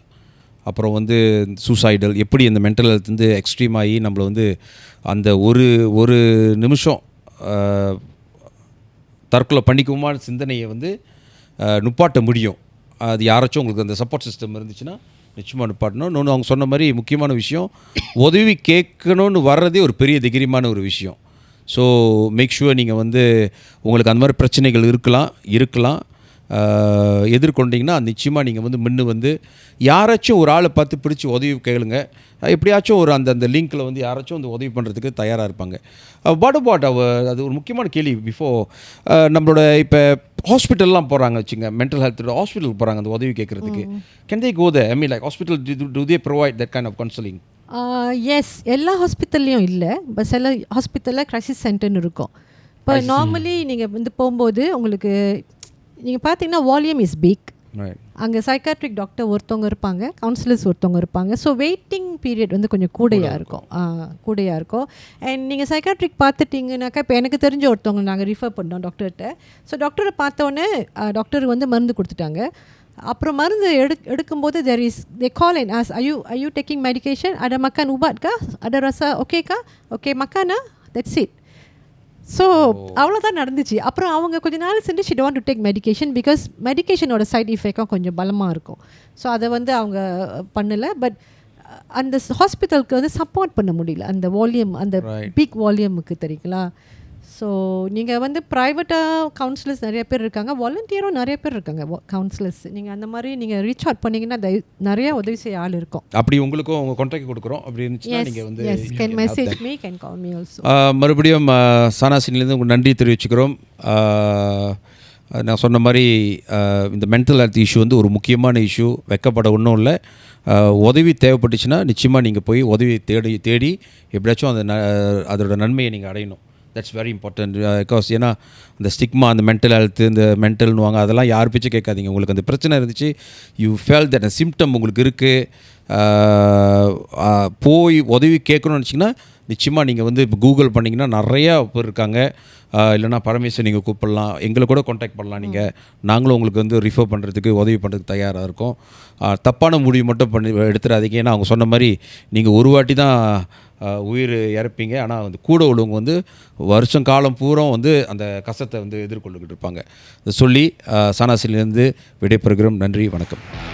அப்புறம் வந்து சூசைடல், எப்படி இந்த மென்டல் ஹெல்த் வந்து எக்ஸ்ட்ரீம் ஆகி நம்மளை வந்து அந்த ஒரு நிமிஷம் தற்கொலை பண்ணிக்குமான சிந்தனையை வந்து நுப்பாட்ட முடியும். அது யாராச்சும் உங்களுக்கு அந்த சப்போர்ட் சிஸ்டம் இருந்துச்சுன்னா நிச்சயமாக நிப்பாட்டணும். இன்னொன்று அவங்க சொன்ன மாதிரி முக்கியமான விஷயம், உதவி கேட்கணும்னு வர்றதே ஒரு பெரிய தைரியமான ஒரு விஷயம். ஸோ மேக் ஷுவர் நீங்கள் வந்து உங்களுக்கு அந்த மாதிரி பிரச்சனைகள் இருக்கலாம் எதிர்கொண்டீங்கன்னா நிச்சயமாக நீங்கள் வந்து முன்னு வந்து யாராச்சும் ஒரு ஆளை பார்த்து பிடிச்சி உதவி கேளுங்க. எப்படியாச்சும் ஒரு அந்த லிங்க்கில் வந்து யாராச்சும் வந்து உதவி பண்ணுறதுக்கு தயாராக இருப்பாங்க. அது ஒரு முக்கியமான கேள்வி. பிஃபோர் நம்மளோட இப்போ ஹாஸ்பிட்டல்லாம் போகிறாங்க வச்சுங்க, மென்டல் ஹெல்த் ஹாஸ்பிட்டலுக்கு போகிறாங்க அந்த உதவி கேட்குறதுக்கு. Can they go there? I mean like hospital do they provide that kind of counselling? Yes, எல்லா ஹாஸ்பிட்டல்லையும் இல்லை, பட் சில ஹாஸ்பிட்டலில் கிரைசிஸ் சென்டர்னு இருக்கும். இப்போ நார்மலி நீங்கள் வந்து போகும்போது உங்களுக்கு நீங்கள் பார்த்தீங்கன்னா வால்யூம் இஸ் பிக். அங்கே சைக்காட்ரிக் டாக்டர் ஒருத்தவங்க இருப்பாங்க, கவுன்சிலர்ஸ் ஒருத்தவங்க இருப்பாங்க. ஸோ வெயிட்டிங் பீரியட் வந்து கொஞ்சம் கூடையாக இருக்கும். அண்ட் நீங்கள் சைக்காட்ரிக் பார்த்துட்டிங்கனாக்கா, இப்போ எனக்கு தெரிஞ்ச ஒருத்தவங்க நாங்கள் ரிஃபர் பண்ணோம் டாக்டர்கிட்ட. ஸோ டாக்டரை பார்த்தோன்னே டாக்டர் வந்து மருந்து கொடுத்துட்டாங்க. அப்புறம் மருந்து எடுக்கும்போது they call and ask, are you taking medication? Ada makan ubat kah? Ada rasa okay kah? Okay makan ah? That's it. So அவ்வளோதான் நடந்துச்சு. அப்புறம் அவங்க கொஞ்ச நாள் சென்று she don't want to take medication because மெடிக்கேஷனோட சைட் எஃபெக்டும் கொஞ்சம் பலமாக இருக்கும். ஸோ அதை வந்து அவங்க பண்ணலை. பட் அந்த ஹாஸ்பிட்டலுக்கு வந்து சப்போர்ட் பண்ண முடியல அந்த வால்யூம், அந்த பிக் வால்யூமுக்கு, தெரியுங்களா? ஸோ நீங்கள் வந்து ப்ரைவேட்டாக கவுன்சிலர்ஸ் நிறைய பேர் இருக்காங்க, வாலண்டியரும் நிறைய பேர் இருக்காங்க கவுன்சிலர்ஸ். நீங்கள் அந்த மாதிரி நீங்கள் ரீச் அவுட் பண்ணிங்கன்னா நிறைய உதவி செய்ய ஆள் இருக்கும். அப்படி உங்களுக்கும் உங்கள் கான்டாக்ட் கொடுக்குறோம் அப்படி இருந்துச்சுன்னா நீங்கள் வந்து can message me, can call me also. மறுபடியும் சானாசினிலேருந்து உங்களுக்கு நன்றி தெரிவிச்சுக்கிறோம். நான் சொன்ன மாதிரி இந்த மென்டல் ஹெல்த் இஷ்யூ வந்து ஒரு முக்கியமான இஷ்யூ, வெக்கப்பட ஒன்றும் இல்லை. உதவி தேவைப்பட்டுச்சுன்னா நிச்சயமாக நீங்கள் போய் உதவி தேடி எப்படியாச்சும் அதோட நன்மையை நீங்கள் அடையணும். That's very important. பிகாஸ் ஏன்னா அந்த ஸ்டிக்மா, அந்த மென்டல் ஹெல்த்து, இந்த மென்டல்னுவாங்க, அதெல்லாம் யார் பேச்சு கேட்காதீங்க. உங்களுக்கு அந்த பிரச்சனை இருந்துச்சு, யூ ஃபெல் தட் சிம்டம் உங்களுக்கு இருக்குது, போய் உதவி கேட்கணும்னு நினச்சிங்கன்னா நிச்சயமாக நீங்கள் வந்து இப்போ கூகுள் பண்ணிங்கன்னா நிறையா பேர் இருக்காங்க. இல்லைனா பரமேஸ்வரி நீங்கள் கூப்பிடலாம், எங்களை கூட காண்டாக்ட் பண்ணலாம். நாங்களும் உங்களுக்கு வந்து ரிஃபர் பண்ணுறதுக்கு, உதவி பண்ணுறதுக்கு தயாராக இருக்கோம். தப்பான முடிவு மட்டும் எடுத்துடாதீங்க. ஏன்னா அவங்க சொன்ன மாதிரி நீங்கள் ஒரு வாட்டி தான் உயிர் இறப்பீங்க, ஆனால் வந்து கூட உள்ளவங்க வந்து வருஷம் காலம் பூரா வந்து அந்த கஷ்டத்தை வந்து எதிர்கொண்டுக்கிட்டு இருப்பாங்க. சொல்லி சானாசிலேருந்து விடைபெறுகிறோம். நன்றி, வணக்கம்.